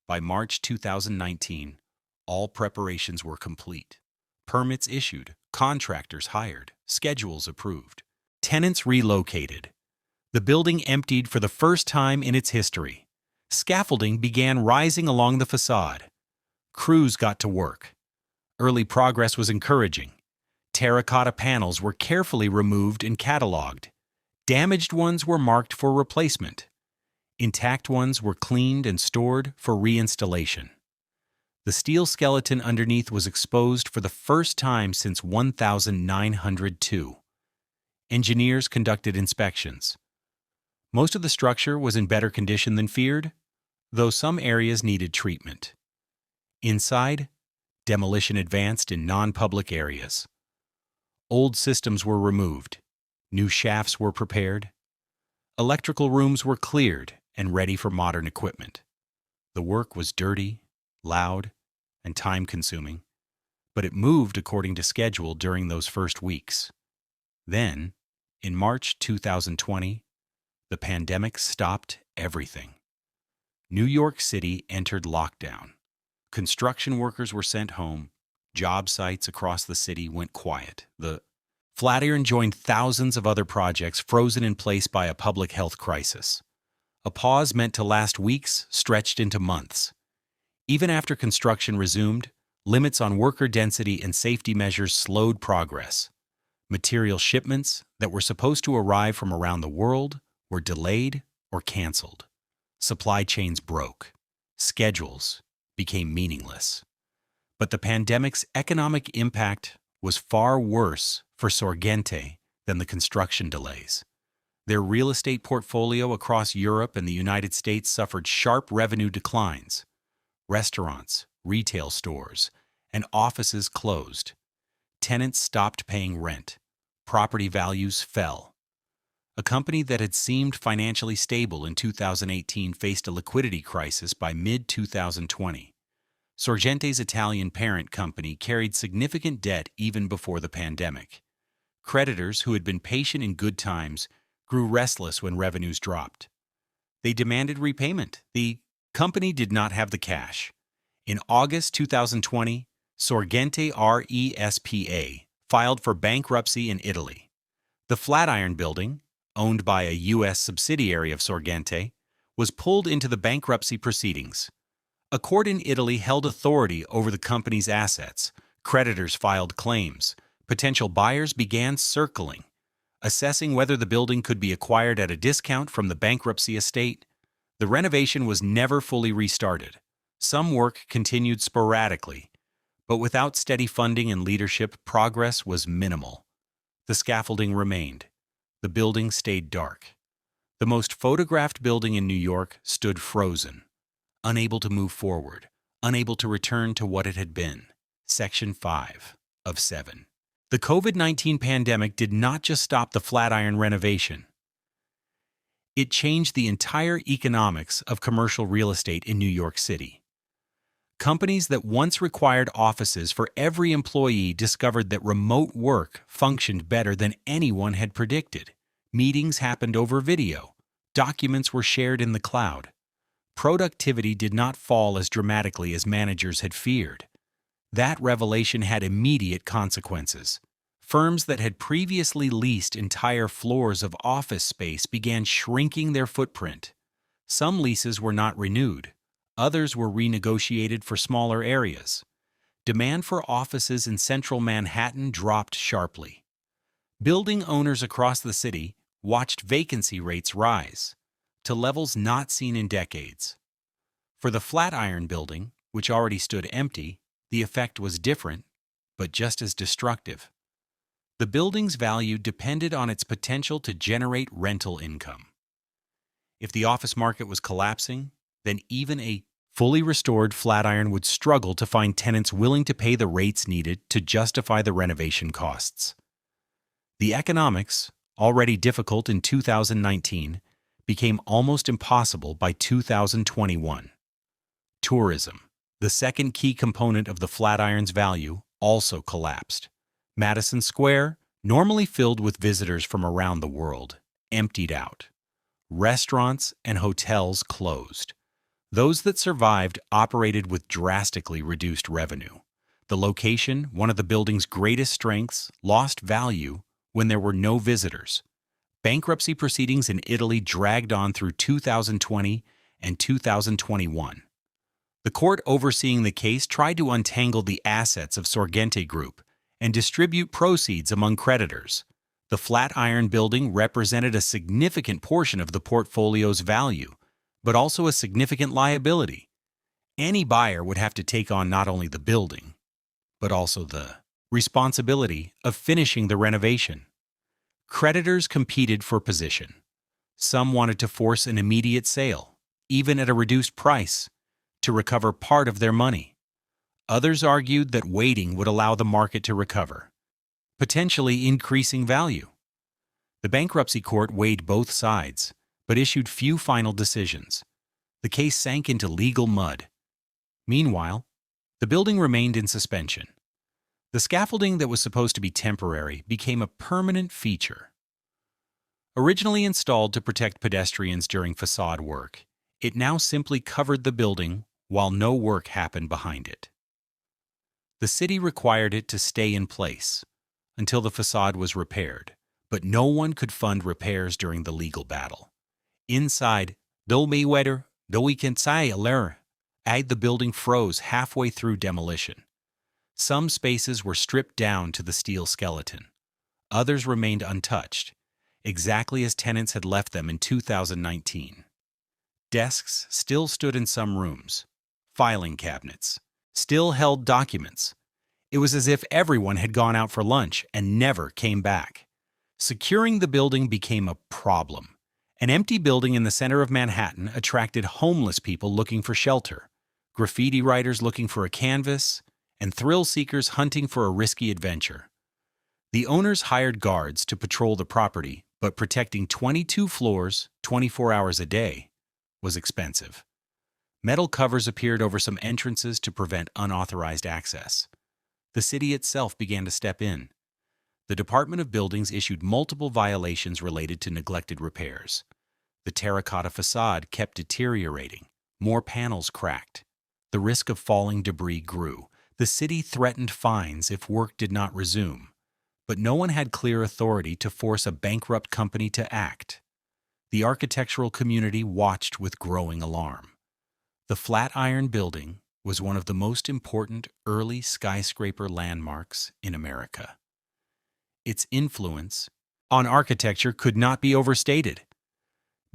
By March 2019, all preparations were complete. Permits issued, contractors hired, schedules approved. Tenants relocated. The building emptied for the first time in its history. Scaffolding began rising along the facade. Crews got to work. Early progress was encouraging. Terracotta panels were carefully removed and cataloged. Damaged ones were marked for replacement. Intact ones were cleaned and stored for reinstallation. The steel skeleton underneath was exposed for the first time since 1902. Engineers conducted inspections. Most of the structure was in better condition than feared, though some areas needed treatment. Inside, demolition advanced in non-public areas. Old systems were removed. New shafts were prepared. Electrical rooms were cleared and ready for modern equipment. The work was dirty, loud, and time-consuming, but it moved according to schedule during those first weeks. Then, in March 2020, the pandemic stopped everything. New York City entered lockdown. Construction workers were sent home. Job sites across the city went quiet. The Flatiron joined thousands of other projects frozen in place by a public health crisis. A pause meant to last weeks stretched into months. Even after construction resumed, limits on worker density and safety measures slowed progress. Material shipments that were supposed to arrive from around the world were delayed or canceled. Supply chains broke. Schedules became meaningless. But the pandemic's economic impact was far worse for Sorgente than the construction delays. Their real estate portfolio across Europe and the United States suffered sharp revenue declines. Restaurants, retail stores, and offices closed. Tenants stopped paying rent. Property values fell. A company that had seemed financially stable in 2018 faced a liquidity crisis by mid-2020. Sorgente's Italian parent company carried significant debt even before the pandemic. Creditors who had been patient in good times grew restless when revenues dropped. They demanded repayment. The company did not have the cash. In August 2020, Sorgente RESPA filed for bankruptcy in Italy. The Flatiron Building, owned by a U.S. subsidiary of Sorgente, was pulled into the bankruptcy proceedings. A court in Italy held authority over the company's assets. Creditors filed claims. Potential buyers began circling, assessing whether the building could be acquired at a discount from the bankruptcy estate. The renovation was never fully restarted. Some work continued sporadically, but without steady funding and leadership, progress was minimal. The scaffolding remained. The building stayed dark. The most photographed building in New York stood frozen, unable to move forward, unable to return to what it had been. Section 5 of 7. The COVID-19 pandemic did not just stop the Flatiron renovation. It changed the entire economics of commercial real estate in New York City. Companies that once required offices for every employee discovered that remote work functioned better than anyone had predicted. Meetings happened over video. Documents were shared in the cloud. Productivity did not fall as dramatically as managers had feared. That revelation had immediate consequences. Firms that had previously leased entire floors of office space began shrinking their footprint. Some leases were not renewed. Others were renegotiated for smaller areas. Demand for offices in central Manhattan dropped sharply. Building owners across the city watched vacancy rates rise to levels not seen in decades. For the Flatiron Building, which already stood empty, the effect was different, but just as destructive. The building's value depended on its potential to generate rental income. If the office market was collapsing, then even a fully restored Flatiron would struggle to find tenants willing to pay the rates needed to justify the renovation costs. The economics, already difficult in 2019, became almost impossible by 2021. Tourism, the second key component of the Flatiron's value, also collapsed. Madison Square, normally filled with visitors from around the world, emptied out. Restaurants and hotels closed. Those that survived operated with drastically reduced revenue. The location, one of the building's greatest strengths, lost value when there were no visitors. Bankruptcy proceedings in Italy dragged on through 2020 and 2021. The court overseeing the case tried to untangle the assets of Sorgente Group and distribute proceeds among creditors. The Flatiron Building represented a significant portion of the portfolio's value, but also a significant liability. Any buyer would have to take on not only the building, but also the responsibility of finishing the renovation. Creditors competed for position. Some wanted to force an immediate sale, even at a reduced price, to recover part of their money. Others argued that waiting would allow the market to recover, potentially increasing value. The bankruptcy court weighed both sides, but issued few final decisions. The case sank into legal mud. Meanwhile, the building remained in suspension. The scaffolding that was supposed to be temporary became a permanent feature. Originally installed to protect pedestrians during facade work, It now simply covered the building while no work happened behind it. The city required it to stay in place until the facade was repaired, but no one could fund repairs during the legal battle. Inside, though Mayweather, though we can say the building froze halfway through demolition. Some spaces were stripped down to the steel skeleton. Others remained untouched, exactly as tenants had left them in 2019. Desks still stood in some rooms. Filing cabinets still held documents. It was as if everyone had gone out for lunch and never came back. Securing the building became a problem. An empty building in the center of Manhattan attracted homeless people looking for shelter, graffiti writers looking for a canvas, and thrill seekers hunting for a risky adventure. The owners hired guards to patrol the property, but protecting 22 floors, 24 hours a day, was expensive. Metal covers appeared over some entrances to prevent unauthorized access. The city itself began to step in. The Department of Buildings issued multiple violations related to neglected repairs. The terracotta facade kept deteriorating. More panels cracked. The risk of falling debris grew. The city threatened fines if work did not resume. But no one had clear authority to force a bankrupt company to act. The architectural community watched with growing alarm. The Flatiron Building was one of the most important early skyscraper landmarks in America. Its influence on architecture could not be overstated.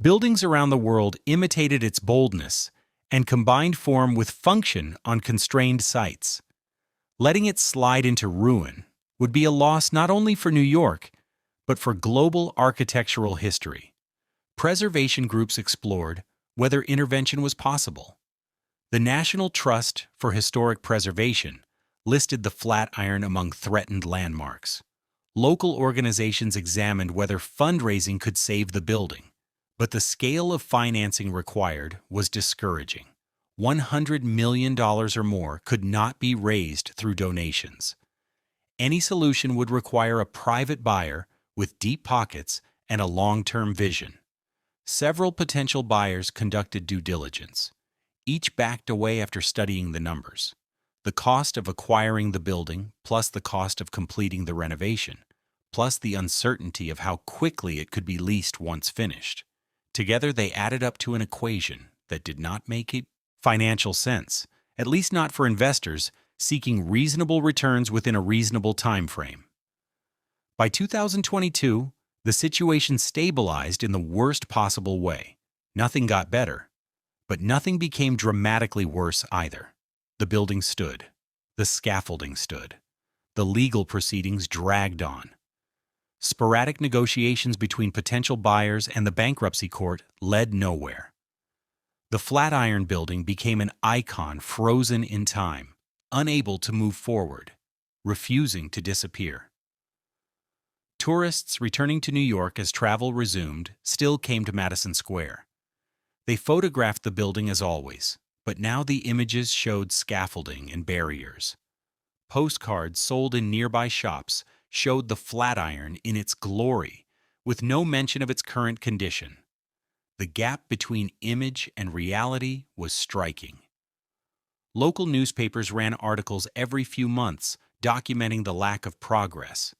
Buildings around the world imitated its boldness and combined form with function on constrained sites. Letting it slide into ruin would be a loss not only for New York, but for global architectural history. Preservation groups explored whether intervention was possible. The National Trust for Historic Preservation listed the Flatiron among threatened landmarks. Local organizations examined whether fundraising could save the building, but the scale of financing required was discouraging. $100 million or more could not be raised through donations. Any solution would require a private buyer with deep pockets and a long-term vision. Several potential buyers conducted due diligence. Each backed away after studying the numbers. The cost of acquiring the building, plus the cost of completing the renovation, plus the uncertainty of how quickly it could be leased once finished. Together they added up to an equation that did not make financial sense, at least not for investors seeking reasonable returns within a reasonable time frame. By 2022, the situation stabilized in the worst possible way. Nothing got better, but nothing became dramatically worse either. The building stood. The scaffolding stood. The legal proceedings dragged on. Sporadic negotiations between potential buyers and the bankruptcy court led nowhere. The Flatiron Building became an icon frozen in time, unable to move forward, refusing to disappear. Tourists returning to New York as travel resumed still came to Madison Square. They photographed the building as always, but now the images showed scaffolding and barriers. Postcards sold in nearby shops showed the Flatiron in its glory, with no mention of its current condition. The gap between image and reality was striking. Local newspapers ran articles every few months documenting the lack of progress.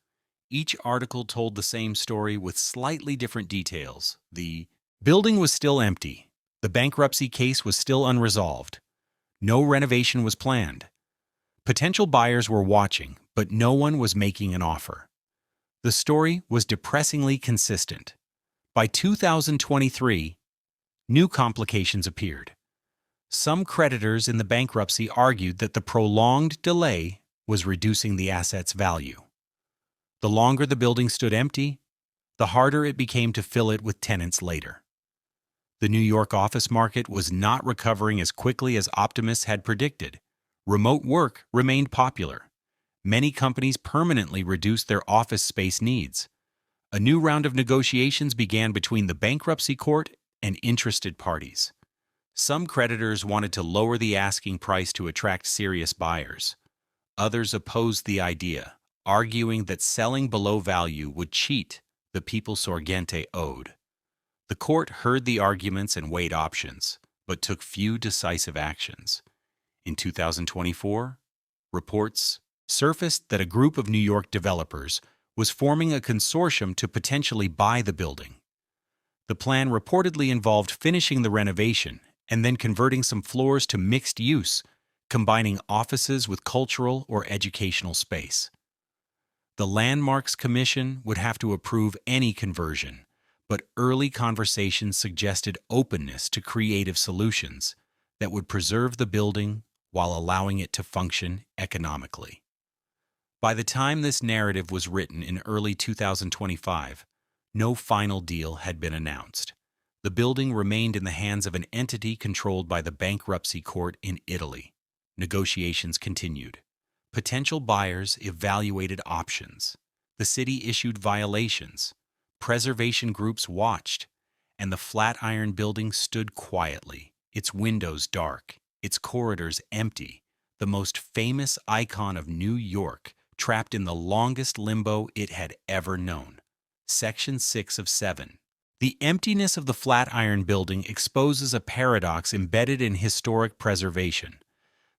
Each article told the same story with slightly different details. The building was still empty. The bankruptcy case was still unresolved. No renovation was planned. Potential buyers were watching, but no one was making an offer. The story was depressingly consistent. By 2023, new complications appeared. Some creditors in the bankruptcy argued that the prolonged delay was reducing the asset's value. The longer the building stood empty, the harder it became to fill it with tenants later. The New York office market was not recovering as quickly as optimists had predicted. Remote work remained popular. Many companies permanently reduced their office space needs. A new round of negotiations began between the bankruptcy court and interested parties. Some creditors wanted to lower the asking price to attract serious buyers. Others opposed the idea, arguing that selling below value would cheat the people Sorgente owed. The court heard the arguments and weighed options. but took few decisive actions. In 2024, reports surfaced that a group of New York developers was forming a consortium to potentially buy the building. The plan reportedly involved finishing the renovation and then converting some floors to mixed use, combining offices with cultural or educational space. The Landmarks Commission would have to approve any conversion, but early conversations suggested openness to creative solutions that would preserve the building while allowing it to function economically. By the time this narrative was written in early 2025, no final deal had been announced. The building remained in the hands of an entity controlled by the bankruptcy court in Italy. Negotiations continued. Potential buyers evaluated options. The city issued violations. Preservation groups watched, and the Flatiron Building stood quietly, its windows dark, its corridors empty, the most famous icon of New York, trapped in the longest limbo it had ever known. Section 6 of 7. The emptiness of the Flatiron Building exposes a paradox embedded in historic preservation.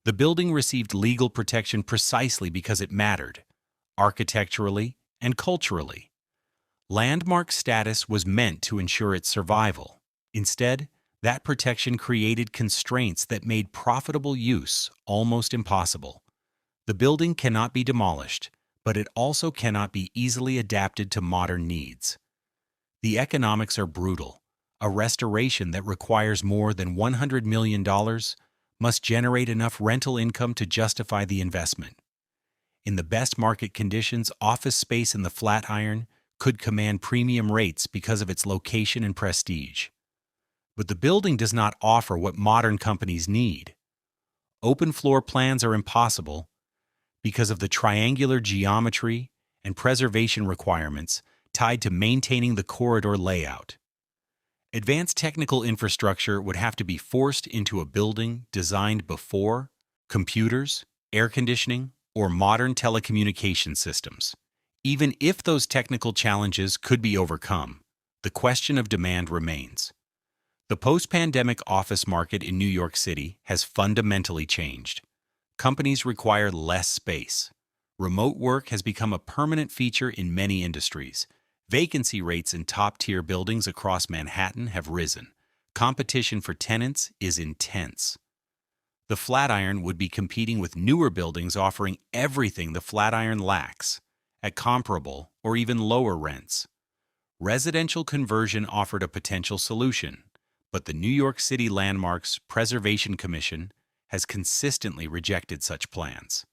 The building received legal protection precisely because it mattered, architecturally and culturally. Landmark status was meant to ensure its survival. Instead, that protection created constraints that made profitable use almost impossible. The building cannot be demolished, but it also cannot be easily adapted to modern needs. The economics are brutal. A restoration that requires more than $100 million must generate enough rental income to justify the investment. In the best market conditions, office space in the Flatiron could command premium rates because of its location and prestige. But the building does not offer what modern companies need. Open floor plans are impossible because of the triangular geometry and preservation requirements tied to maintaining the corridor layout. Advanced technical infrastructure would have to be forced into a building designed before computers, air conditioning, or modern telecommunication systems. Even if those technical challenges could be overcome, the question of demand remains. The post-pandemic office market in New York City has fundamentally changed. Companies require less space. Remote work has become a permanent feature in many industries. Vacancy rates in top-tier buildings across Manhattan have risen. Competition for tenants is intense. The Flatiron would be competing with newer buildings offering everything the Flatiron lacks, at comparable or even lower rents. Residential conversion offered a potential solution, but the New York City Landmarks Preservation Commission has consistently rejected such plans.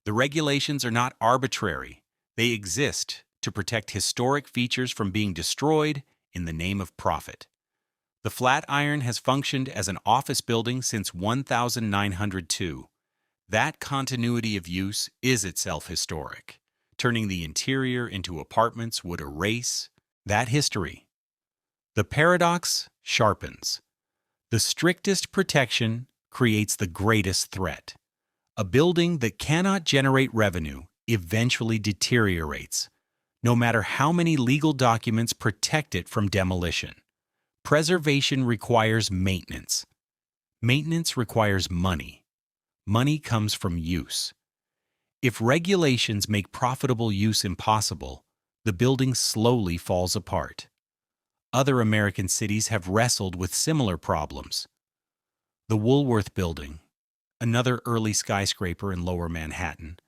The regulations are not arbitrary. They exist to protect historic features from being destroyed in the name of profit. The Flatiron has functioned as an office building since 1902. That continuity of use is itself historic. Turning the interior into apartments would erase that history. The paradox sharpens. The strictest protection creates the greatest threat. A building that cannot generate revenue eventually deteriorates, no matter how many legal documents protect it from demolition. Preservation requires maintenance. Maintenance requires money. Money comes from use. If regulations make profitable use impossible, the building slowly falls apart. Other American cities have wrestled with similar problems. The Woolworth Building, another early skyscraper in Lower Manhattan,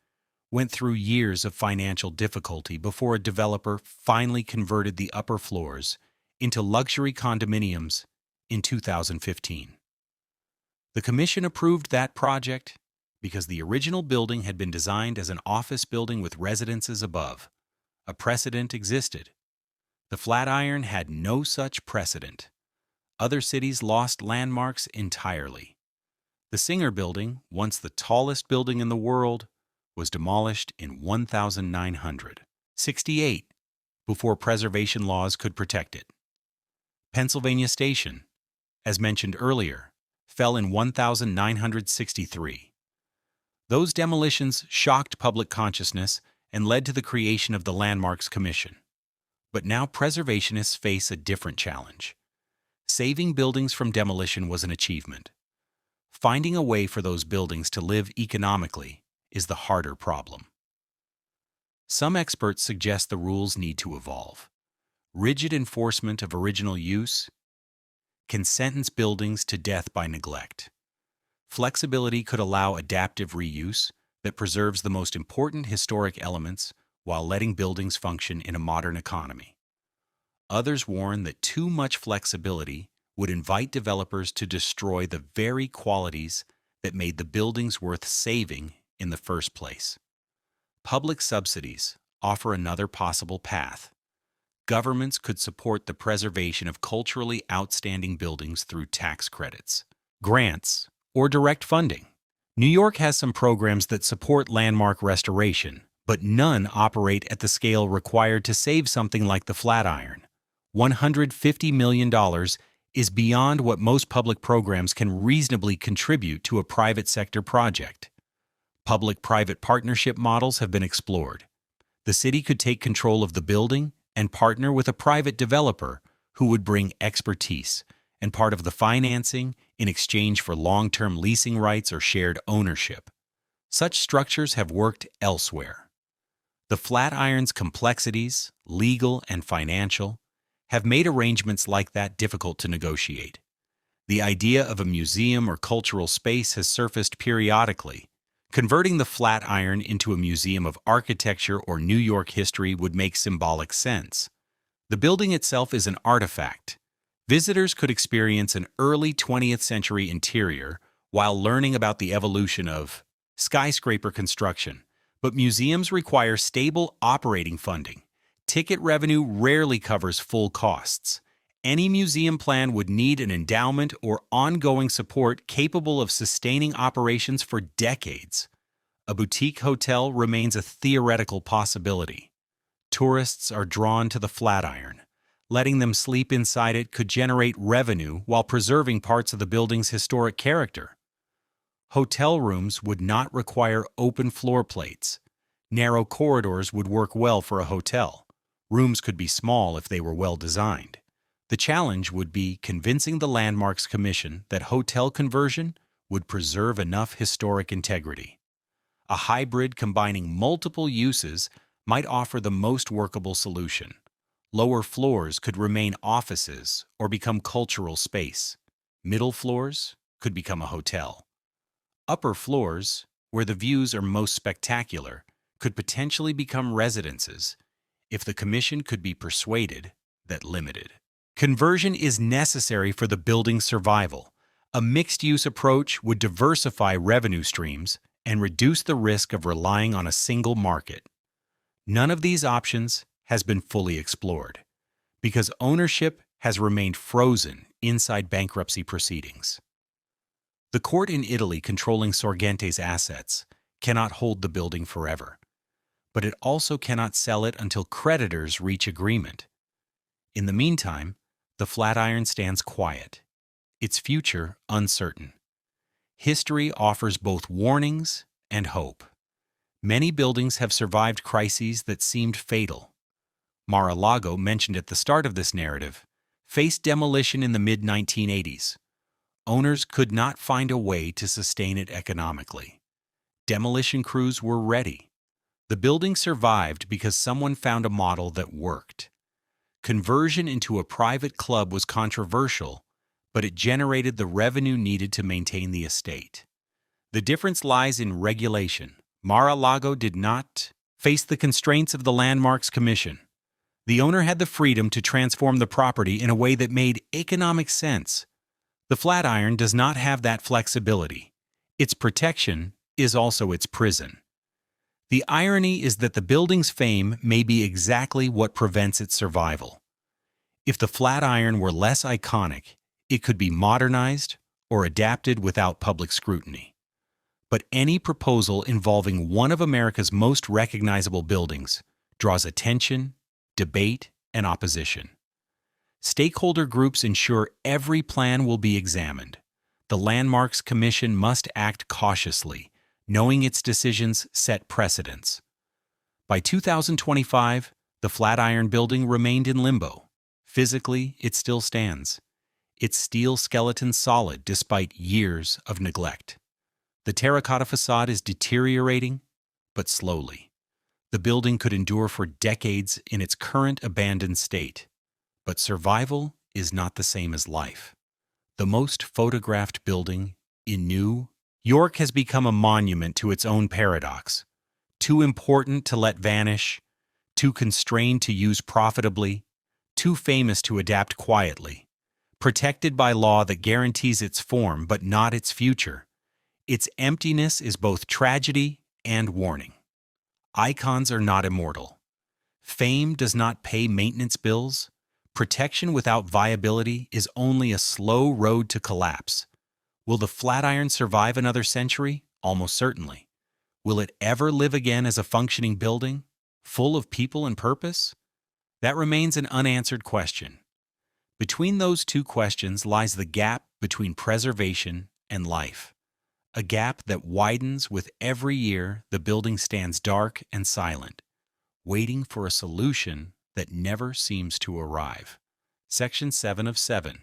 went through years of financial difficulty before a developer finally converted the upper floors into luxury condominiums in 2015. The commission approved that project because the original building had been designed as an office building with residences above. A precedent existed. The Flatiron had no such precedent. Other cities lost landmarks entirely. The Singer Building, once the tallest building in the world, was demolished in 1968 before preservation laws could protect it. Pennsylvania Station, as mentioned earlier, fell in 1963. Those demolitions shocked public consciousness and led to the creation of the Landmarks Commission. But now preservationists face a different challenge. Saving buildings from demolition was an achievement. Finding a way for those buildings to live economically is the harder problem. Some experts suggest the rules need to evolve. Rigid enforcement of original use can sentence buildings to death by neglect. Flexibility could allow adaptive reuse that preserves the most important historic elements while letting buildings function in a modern economy. Others warn that too much flexibility would invite developers to destroy the very qualities that made the buildings worth saving in the first place. Public subsidies offer another possible path. Governments could support the preservation of culturally outstanding buildings through tax credits, grants, or direct funding. New York has some programs that support landmark restoration, but none operate at the scale required to save something like the Flatiron. $150 million is beyond what most public programs can reasonably contribute to a private sector project. Public-private partnership models have been explored. The city could take control of the building and partner with a private developer who would bring expertise and part of the financing in exchange for long-term leasing rights or shared ownership. Such structures have worked elsewhere. The Flatiron's complexities, legal and financial, have made arrangements like that difficult to negotiate. The idea of a museum or cultural space has surfaced periodically. Converting the Flatiron into a museum of architecture or New York history would make symbolic sense. The building itself is an artifact. Visitors could experience an early 20th century interior while learning about the evolution of skyscraper construction, but museums require stable operating funding. Ticket revenue rarely covers full costs. Any museum plan would need an endowment or ongoing support capable of sustaining operations for decades. A boutique hotel remains a theoretical possibility. Tourists are drawn to the Flatiron. Letting them sleep inside it could generate revenue while preserving parts of the building's historic character. Hotel rooms would not require open floor plates. Narrow corridors would work well for a hotel. Rooms could be small if they were well designed. The challenge would be convincing the Landmarks Commission that hotel conversion would preserve enough historic integrity. A hybrid combining multiple uses might offer the most workable solution. Lower floors could remain offices or become cultural space. Middle floors could become a hotel. Upper floors, where the views are most spectacular, could potentially become residences if the commission could be persuaded that limited conversion is necessary for the building's survival. A mixed-use approach would diversify revenue streams and reduce the risk of relying on a single market. None of these options has been fully explored because ownership has remained frozen inside bankruptcy proceedings. The court in Italy controlling Sorgente's assets cannot hold the building forever, but it also cannot sell it until creditors reach agreement. In the meantime, the Flatiron stands quiet, its future uncertain. History offers both warnings and hope. Many buildings have survived crises that seemed fatal. Mar-a-Lago, mentioned at the start of this narrative, faced demolition in the mid-1980s. Owners could not find a way to sustain it economically. Demolition crews were ready. The building survived because someone found a model that worked. Conversion into a private club was controversial, but it generated the revenue needed to maintain the estate. The difference lies in regulation. Mar-a-Lago did not face the constraints of the Landmarks Commission. The owner had the freedom to transform the property in a way that made economic sense. The Flatiron does not have that flexibility. Its protection is also its prison. The irony is that the building's fame may be exactly what prevents its survival. If the Flatiron were less iconic, it could be modernized or adapted without public scrutiny. But any proposal involving one of America's most recognizable buildings draws attention, debate, and opposition. Stakeholder groups ensure every plan will be examined. The Landmarks Commission must act cautiously, knowing its decisions set precedents. By 2025, the Flatiron Building remained in limbo. Physically, it still stands. its steel skeleton solid despite years of neglect. The terracotta facade is deteriorating, but slowly. The building could endure for decades in its current abandoned state, but survival is not the same as life. The most photographed building in New York has become a monument to its own paradox. Too important to let vanish, too constrained to use profitably, too famous to adapt quietly. Protected by law that guarantees its form but not its future, its emptiness is both tragedy and warning. Icons are not immortal. Fame does not pay maintenance bills. Protection without viability is only a slow road to collapse. Will the Flatiron survive another century? Almost certainly. Will it ever live again as a functioning building, full of people and purpose? That remains an unanswered question. Between those two questions lies the gap between preservation and life. A gap that widens with every year the building stands dark and silent, waiting for a solution that never seems to arrive. Section 7 of 7.